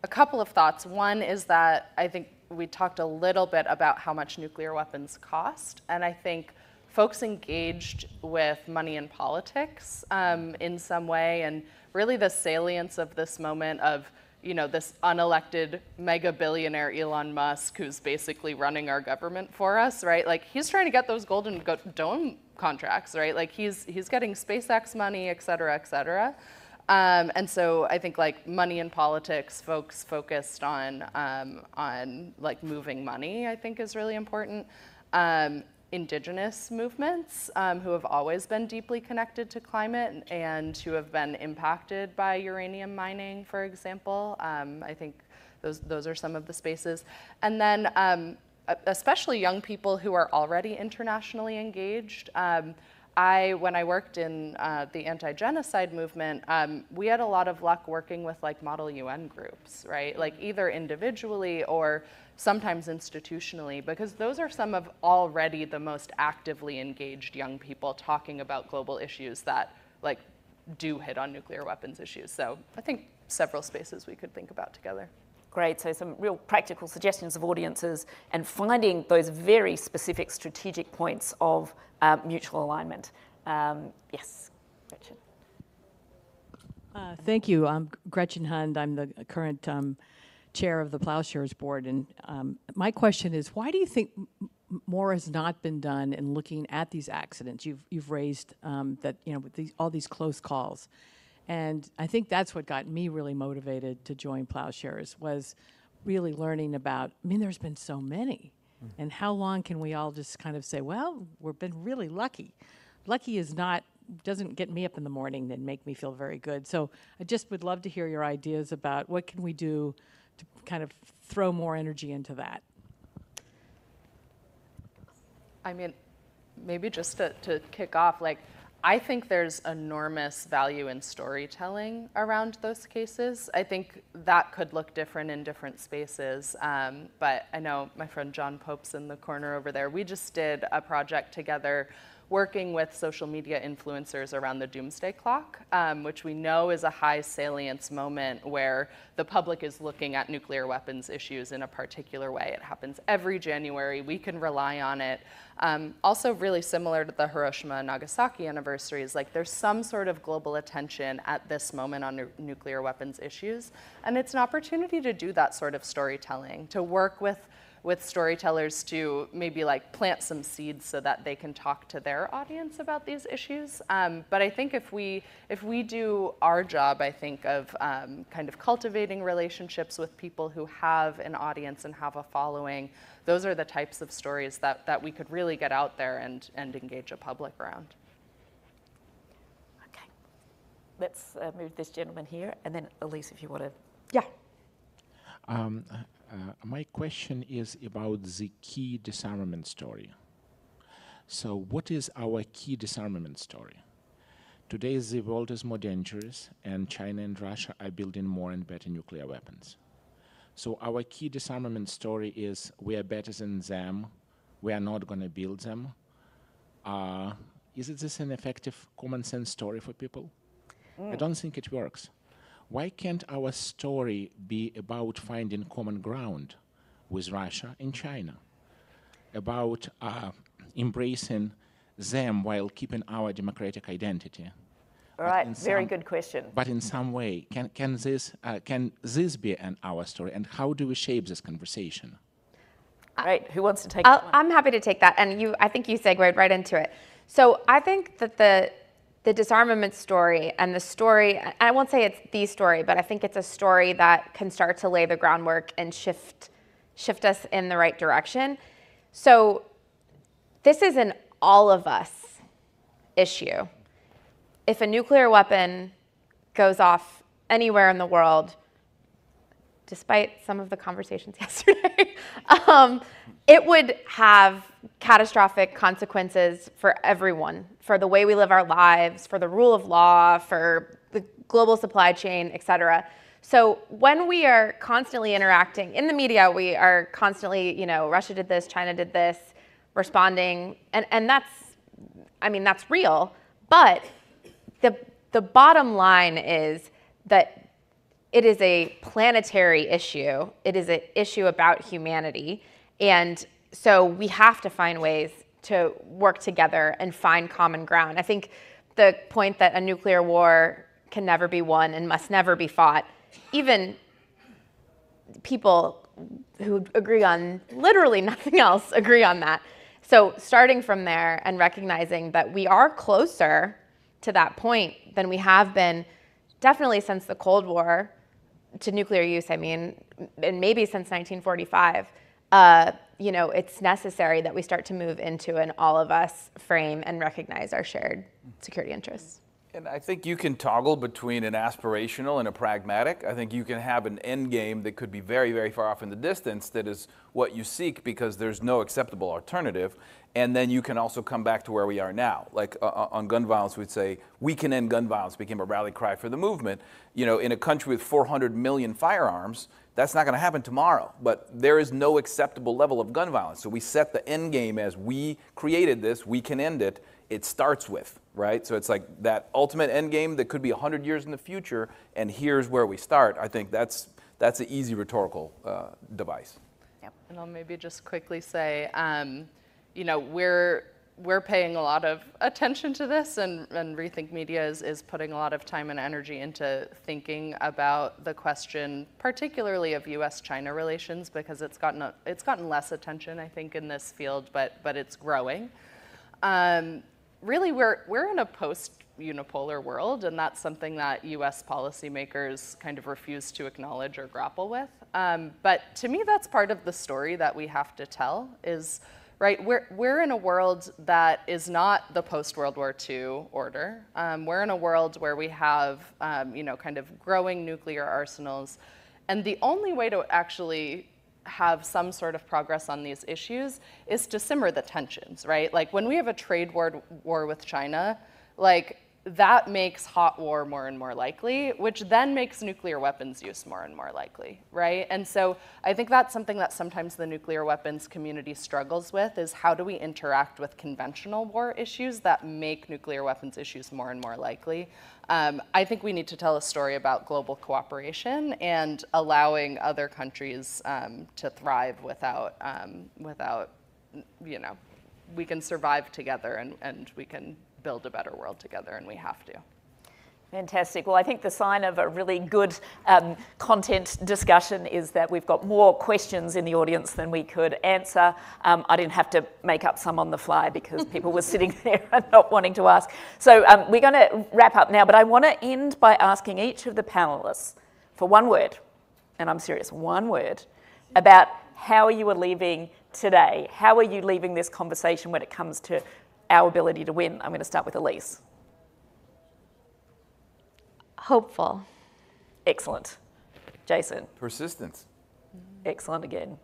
S2: a couple of thoughts. One is that I think we talked a little bit about how much nuclear weapons cost, and I think folks engaged with money and politics in some way, and really the salience of this moment of, you know, this unelected mega billionaire Elon Musk who's basically running our government for us, right? Like he's trying to get those Golden Dome contracts, right? Like he's getting SpaceX money, et cetera, et cetera. And so I think like money and politics, folks focused on like moving money, I think is really important. Indigenous movements who have always been deeply connected to climate and who have been impacted by uranium mining, for example. I think those are some of the spaces. And then especially young people who are already internationally engaged. When I worked in the anti-genocide movement, we had a lot of luck working with like model UN groups, right? Like either individually or sometimes institutionally, because those are some of already the most actively engaged young people talking about global issues that like do hit on nuclear weapons issues. So I think several spaces we could think about together.
S1: Great, so some real practical suggestions of audiences and finding those very specific strategic points of mutual alignment. Yes, Gretchen.
S7: Thank you. I'm Gretchen Hund. I'm the current chair of the Plowshares Board. And my question is, why do you think more has not been done in looking at these accidents? You've raised that, you know, with all these close calls. And I think that's what got me really motivated to join Plowshares, was really learning about, I mean, there's been so many. And how long can we all just kind of say, well, we've been really lucky. Lucky doesn't get me up in the morning and make me feel very good. So I just would love to hear your ideas about what can we do to kind of throw more energy into that.
S2: I mean, maybe just to kick off, like, I think there's enormous value in storytelling around those cases. I think that could look different in different spaces, but I know my friend John Pope's in the corner over there. We just did a project together working with social media influencers around the doomsday clock, which we know is a high salience moment where the public is looking at nuclear weapons issues in a particular way. It happens every January. We can rely on it. Also really similar to the Hiroshima and Nagasaki anniversaries, like there's some sort of global attention at this moment on nuclear weapons issues. And it's an opportunity to do that sort of storytelling, to work with storytellers to maybe like plant some seeds so that they can talk to their audience about these issues. But I think if we do our job, I think, of kind of cultivating relationships with people who have an audience and have a following, those are the types of stories that we could really get out there and engage a public around.
S1: Okay, let's move this gentleman here, and then Elise, if you want to.
S4: Yeah.
S8: My question is about the key disarmament story. So what is our key disarmament story? Today the world is more dangerous, and China and Russia are building more and better nuclear weapons. So our key disarmament story is we are better than them, we are not going to build them. Is this an effective common sense story for people? I don't think it works. Why can't our story be about finding common ground with Russia and China, about embracing them while keeping our democratic identity.
S1: All right, very good question.
S8: But in some way, can this be our story, and how do we shape this conversation?
S1: Great, who wants to take that one?
S4: I'm happy to take that, and I think you segued right into it. So I think that the disarmament story and the story, I won't say it's the story, but I think it's a story that can start to lay the groundwork and shift us in the right direction. So this is an all of us issue. If a nuclear weapon goes off anywhere in the world, despite some of the conversations yesterday, it would have catastrophic consequences for everyone, for the way we live our lives, for the rule of law, for the global supply chain, et cetera. So when we are constantly interacting in the media, we are constantly, Russia did this, China did this, responding, and that's real. But the bottom line is that it is a planetary issue. It is an issue about humanity. And so we have to find ways to work together and find common ground. I think the point that a nuclear war can never be won and must never be fought, even people who agree on literally nothing else agree on that. So starting from there and recognizing that we are closer to that point than we have been definitely since the Cold War, to nuclear use, and maybe since 1945, it's necessary that we start to move into an all of us frame and recognize our shared security interests.
S3: And I think you can toggle between an aspirational and a pragmatic. I think you can have an end game that could be very, very far off in the distance that is what you seek because there's no acceptable alternative. And then you can also come back to where we are now. Like on gun violence, we'd say, we can end gun violence became a rally cry for the movement. In a country with 400 million firearms, that's not going to happen tomorrow. But there is no acceptable level of gun violence. So we set the end game as we created this, we can end it. It starts with, right? So it's like that ultimate end game that could be 100 years in the future, and here's where we start. I think that's an easy rhetorical device.
S2: Yep. And I'll maybe just quickly say, we're paying a lot of attention to this, and Rethink Media is putting a lot of time and energy into thinking about the question, particularly of U.S.-China relations, because it's gotten less attention, I think, in this field, but it's growing. Really, we're in a post-unipolar world, and that's something that U.S. policymakers kind of refuse to acknowledge or grapple with. But to me, that's part of the story that we have to tell is, right, we're in a world that is not the post-World War II order. We're in a world where we have, kind of growing nuclear arsenals. And the only way to actually have some sort of progress on these issues is to simmer the tensions, right? Like when we have a trade war with China, that makes hot war more and more likely, which then makes nuclear weapons use more and more likely, right? And so I think that's something that sometimes the nuclear weapons community struggles with is how do we interact with conventional war issues that make nuclear weapons issues more and more likely. I think we need to tell a story about global cooperation and allowing other countries to thrive without, we can survive together and we can build a better world together, and we have to.
S1: Fantastic. Well, I think the sign of a really good content discussion is that we've got more questions in the audience than we could answer. I didn't have to make up some on the fly because people were sitting there and not wanting to ask. So we're going to wrap up now, but I want to end by asking each of the panelists for one word, and I'm serious, one word, about how you are leaving today. How are you leaving this conversation when it comes to our ability to win? I'm going to start with Elise.
S4: Hopeful.
S1: Excellent. Jason.
S3: Persistence.
S1: Excellent again.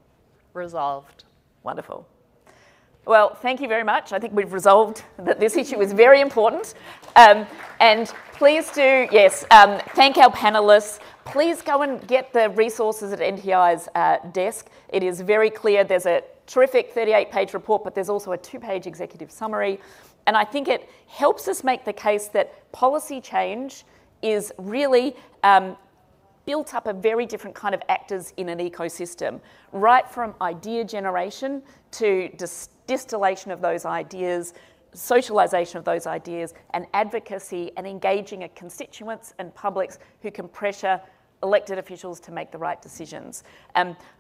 S2: Resolved.
S1: Wonderful. Well, thank you very much. I think we've resolved that this issue is very important. And please do, thank our panelists. Please go and get the resources at NTI's desk. It is very clear. There's a terrific 38-page report, but there's also a 2-page executive summary. And I think it helps us make the case that policy change is really built up a very different kind of actors in an ecosystem, right from idea generation to distillation of those ideas, socialisation of those ideas, and advocacy and engaging of constituents and publics who can pressure elected officials to make the right decisions.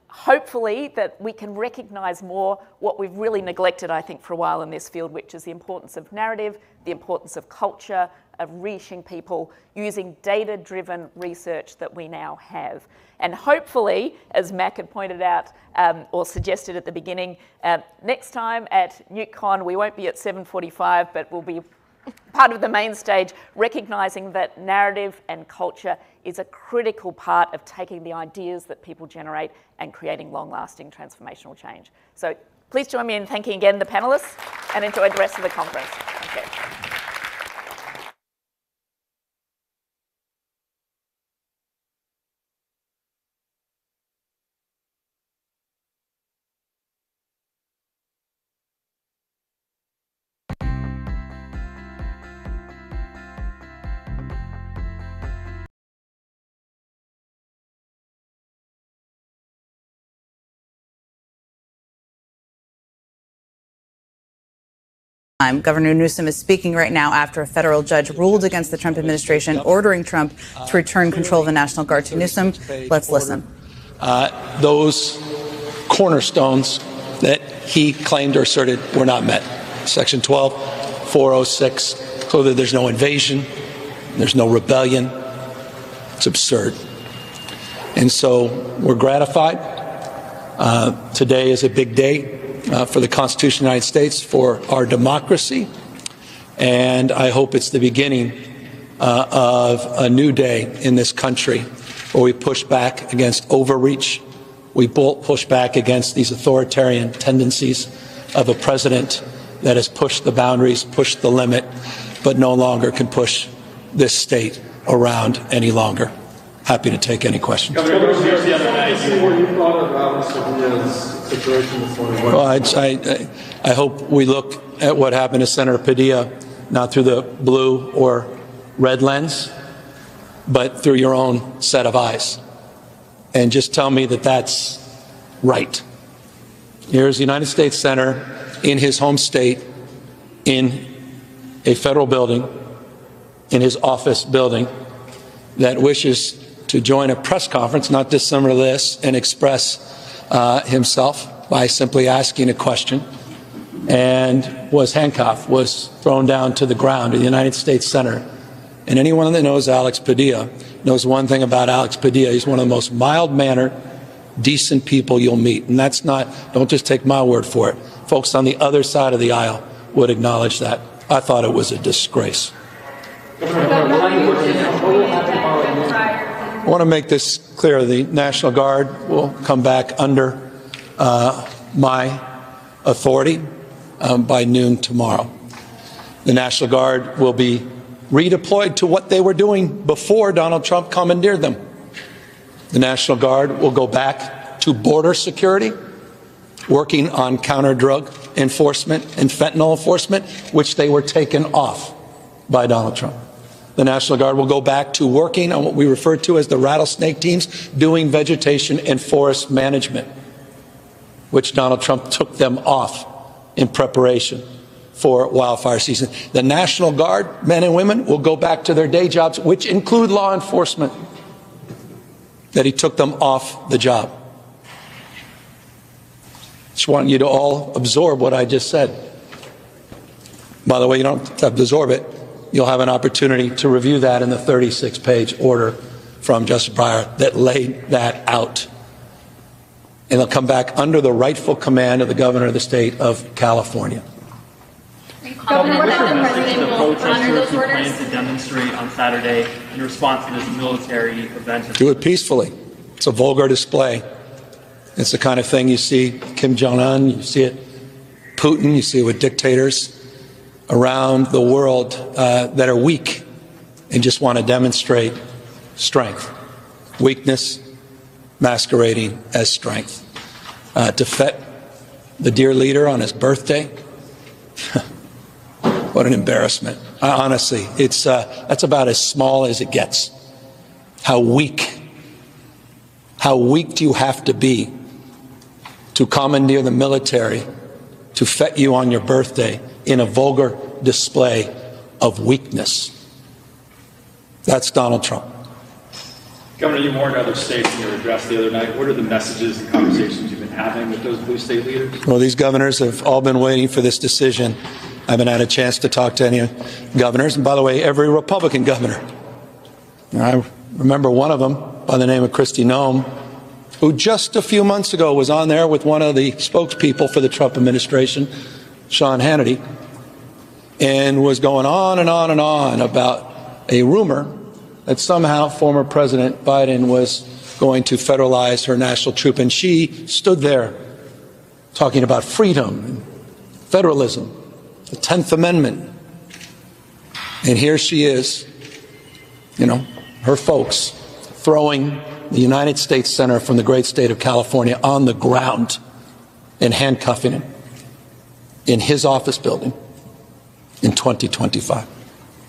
S1: Hopefully that we can recognise more what we've really neglected, I think, for a while in this field, which is the importance of narrative, the importance of culture, of reaching people using data-driven research that we now have. And hopefully, as Mac had pointed out or suggested at the beginning, next time at NewtCon we won't be at 7:45, but we'll be part of the main stage, recognising that narrative and culture is a critical part of taking the ideas that people generate and creating long-lasting transformational change. So please join me in thanking again the panellists and enjoy the rest of the conference. Thank you.
S9: Governor Newsom is speaking right now after a federal judge ruled against the Trump administration, ordering Trump to return control of the National Guard to Newsom. Let's listen.
S10: Those cornerstones that he claimed or asserted were not met. Section 12, 406, so that there's no invasion, there's no rebellion. It's absurd. And so we're gratified. Today is a big day. For the Constitution of the United States, for our democracy, and I hope it's the beginning of a new day in this country where we push back against overreach, we push back against these authoritarian tendencies of a president that has pushed the boundaries, pushed the limit, but no longer can push this state around any longer. Happy to take any questions. Well, I hope we look at what happened to Senator Padilla not through the blue or red lens, but through your own set of eyes. And just tell me that that's right. Here's a United States Senator in his home state, in a federal building, in his office building, that wishes to join a press conference, not dissimilar to this, and express himself by simply asking a question, and was handcuffed, was thrown down to the ground, a United States Senator. And anyone that knows Alex Padilla knows one thing about Alex Padilla. He's one of the most mild-mannered, decent people you'll meet. And that's not, don't just take my word for it. Folks on the other side of the aisle would acknowledge that. I thought it was a disgrace. I want to make this clear. The National Guard will come back under my authority by noon tomorrow. The National Guard will be redeployed to what they were doing before Donald Trump commandeered them. The National Guard will go back to border security, working on counter-drug enforcement and fentanyl enforcement, which they were taken off by Donald Trump. The National Guard will go back to working on what we refer to as the rattlesnake teams, doing vegetation and forest management, which Donald Trump took them off in preparation for wildfire season. The National Guard, men and women, will go back to their day jobs, which include law enforcement, that he took them off the job. Just want you to all absorb what I just said. By the way, you don't have to absorb it. You'll have an opportunity to review that in the 36-page order from Justice Breyer that laid that out. And they'll come back under the rightful command of the governor of the state of California.
S11: Governor, what's your message to the protesters who plan to demonstrate on Saturday in response to this military event?
S10: Do it peacefully. It's a vulgar display. It's the kind of thing you see Kim Jong-un, you see it Putin, you see it with dictators around the world that are weak and just want to demonstrate strength. Weakness masquerading as strength. To fet the dear leader on his birthday, what an embarrassment. Honestly, it's that's about as small as it gets. How weak How weak do you have to be to commandeer the military to fet you on your birthday in a vulgar display of weakness? That's Donald Trump.
S12: Governor, you warned other states in your address the other night. What are the messages and conversations you've been having with those blue state leaders?
S10: Well, these governors have all been waiting for this decision. I haven't had a chance to talk to any governors. And by the way, every Republican governor. I remember one of them by the name of Kristi Noem, who just a few months ago was on there with one of the spokespeople for the Trump administration, Sean Hannity, and was going on and on and on about a rumor that somehow former President Biden was going to federalize her national troop. And she stood there talking about freedom and federalism, the 10th Amendment. And here she is, her folks throwing the United States Senator from the great state of California on the ground and handcuffing him in his office building in 2025.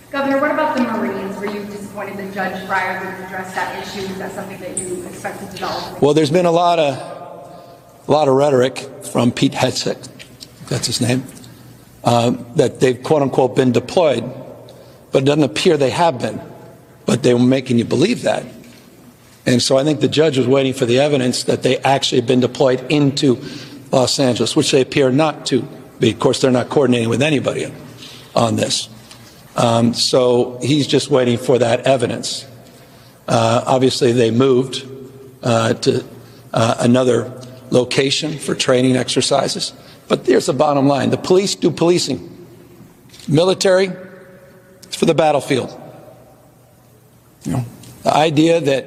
S13: Governor, what about the Marines? Were you disappointed that Judge Breyer didn't address that issue? Is that something that you expect to develop?
S10: Well, there's been a lot of rhetoric from Pete Hegseth, that's his name, that they've quote unquote been deployed, but it doesn't appear they have been. But they were making you believe that. And so I think the judge was waiting for the evidence that they actually have been deployed into Los Angeles, which they appear not to be. Of course, they're not coordinating with anybody on this. So he's just waiting for that evidence. Obviously, they moved to another location for training exercises. But there's the bottom line. The police do policing. Military, it's for the battlefield. The idea that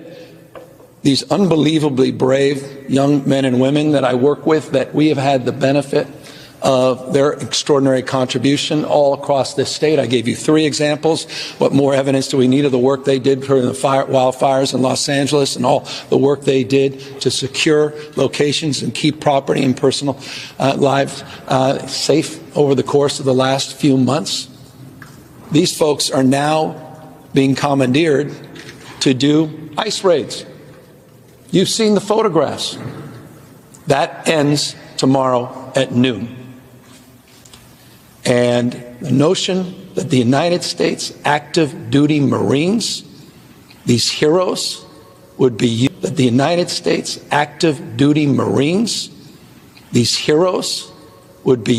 S10: these unbelievably brave young men and women that I work with, that we have had the benefit of their extraordinary contribution all across this state. I gave you 3 examples. What more evidence do we need of the work they did during the wildfires in Los Angeles and all the work they did to secure locations and keep property and personal lives safe over the course of the last few months? These folks are now being commandeered to do ICE raids. You've seen the photographs. That ends tomorrow at noon. And the notion that the United States active duty Marines, these heroes, would be that the United States active duty Marines, these heroes, would be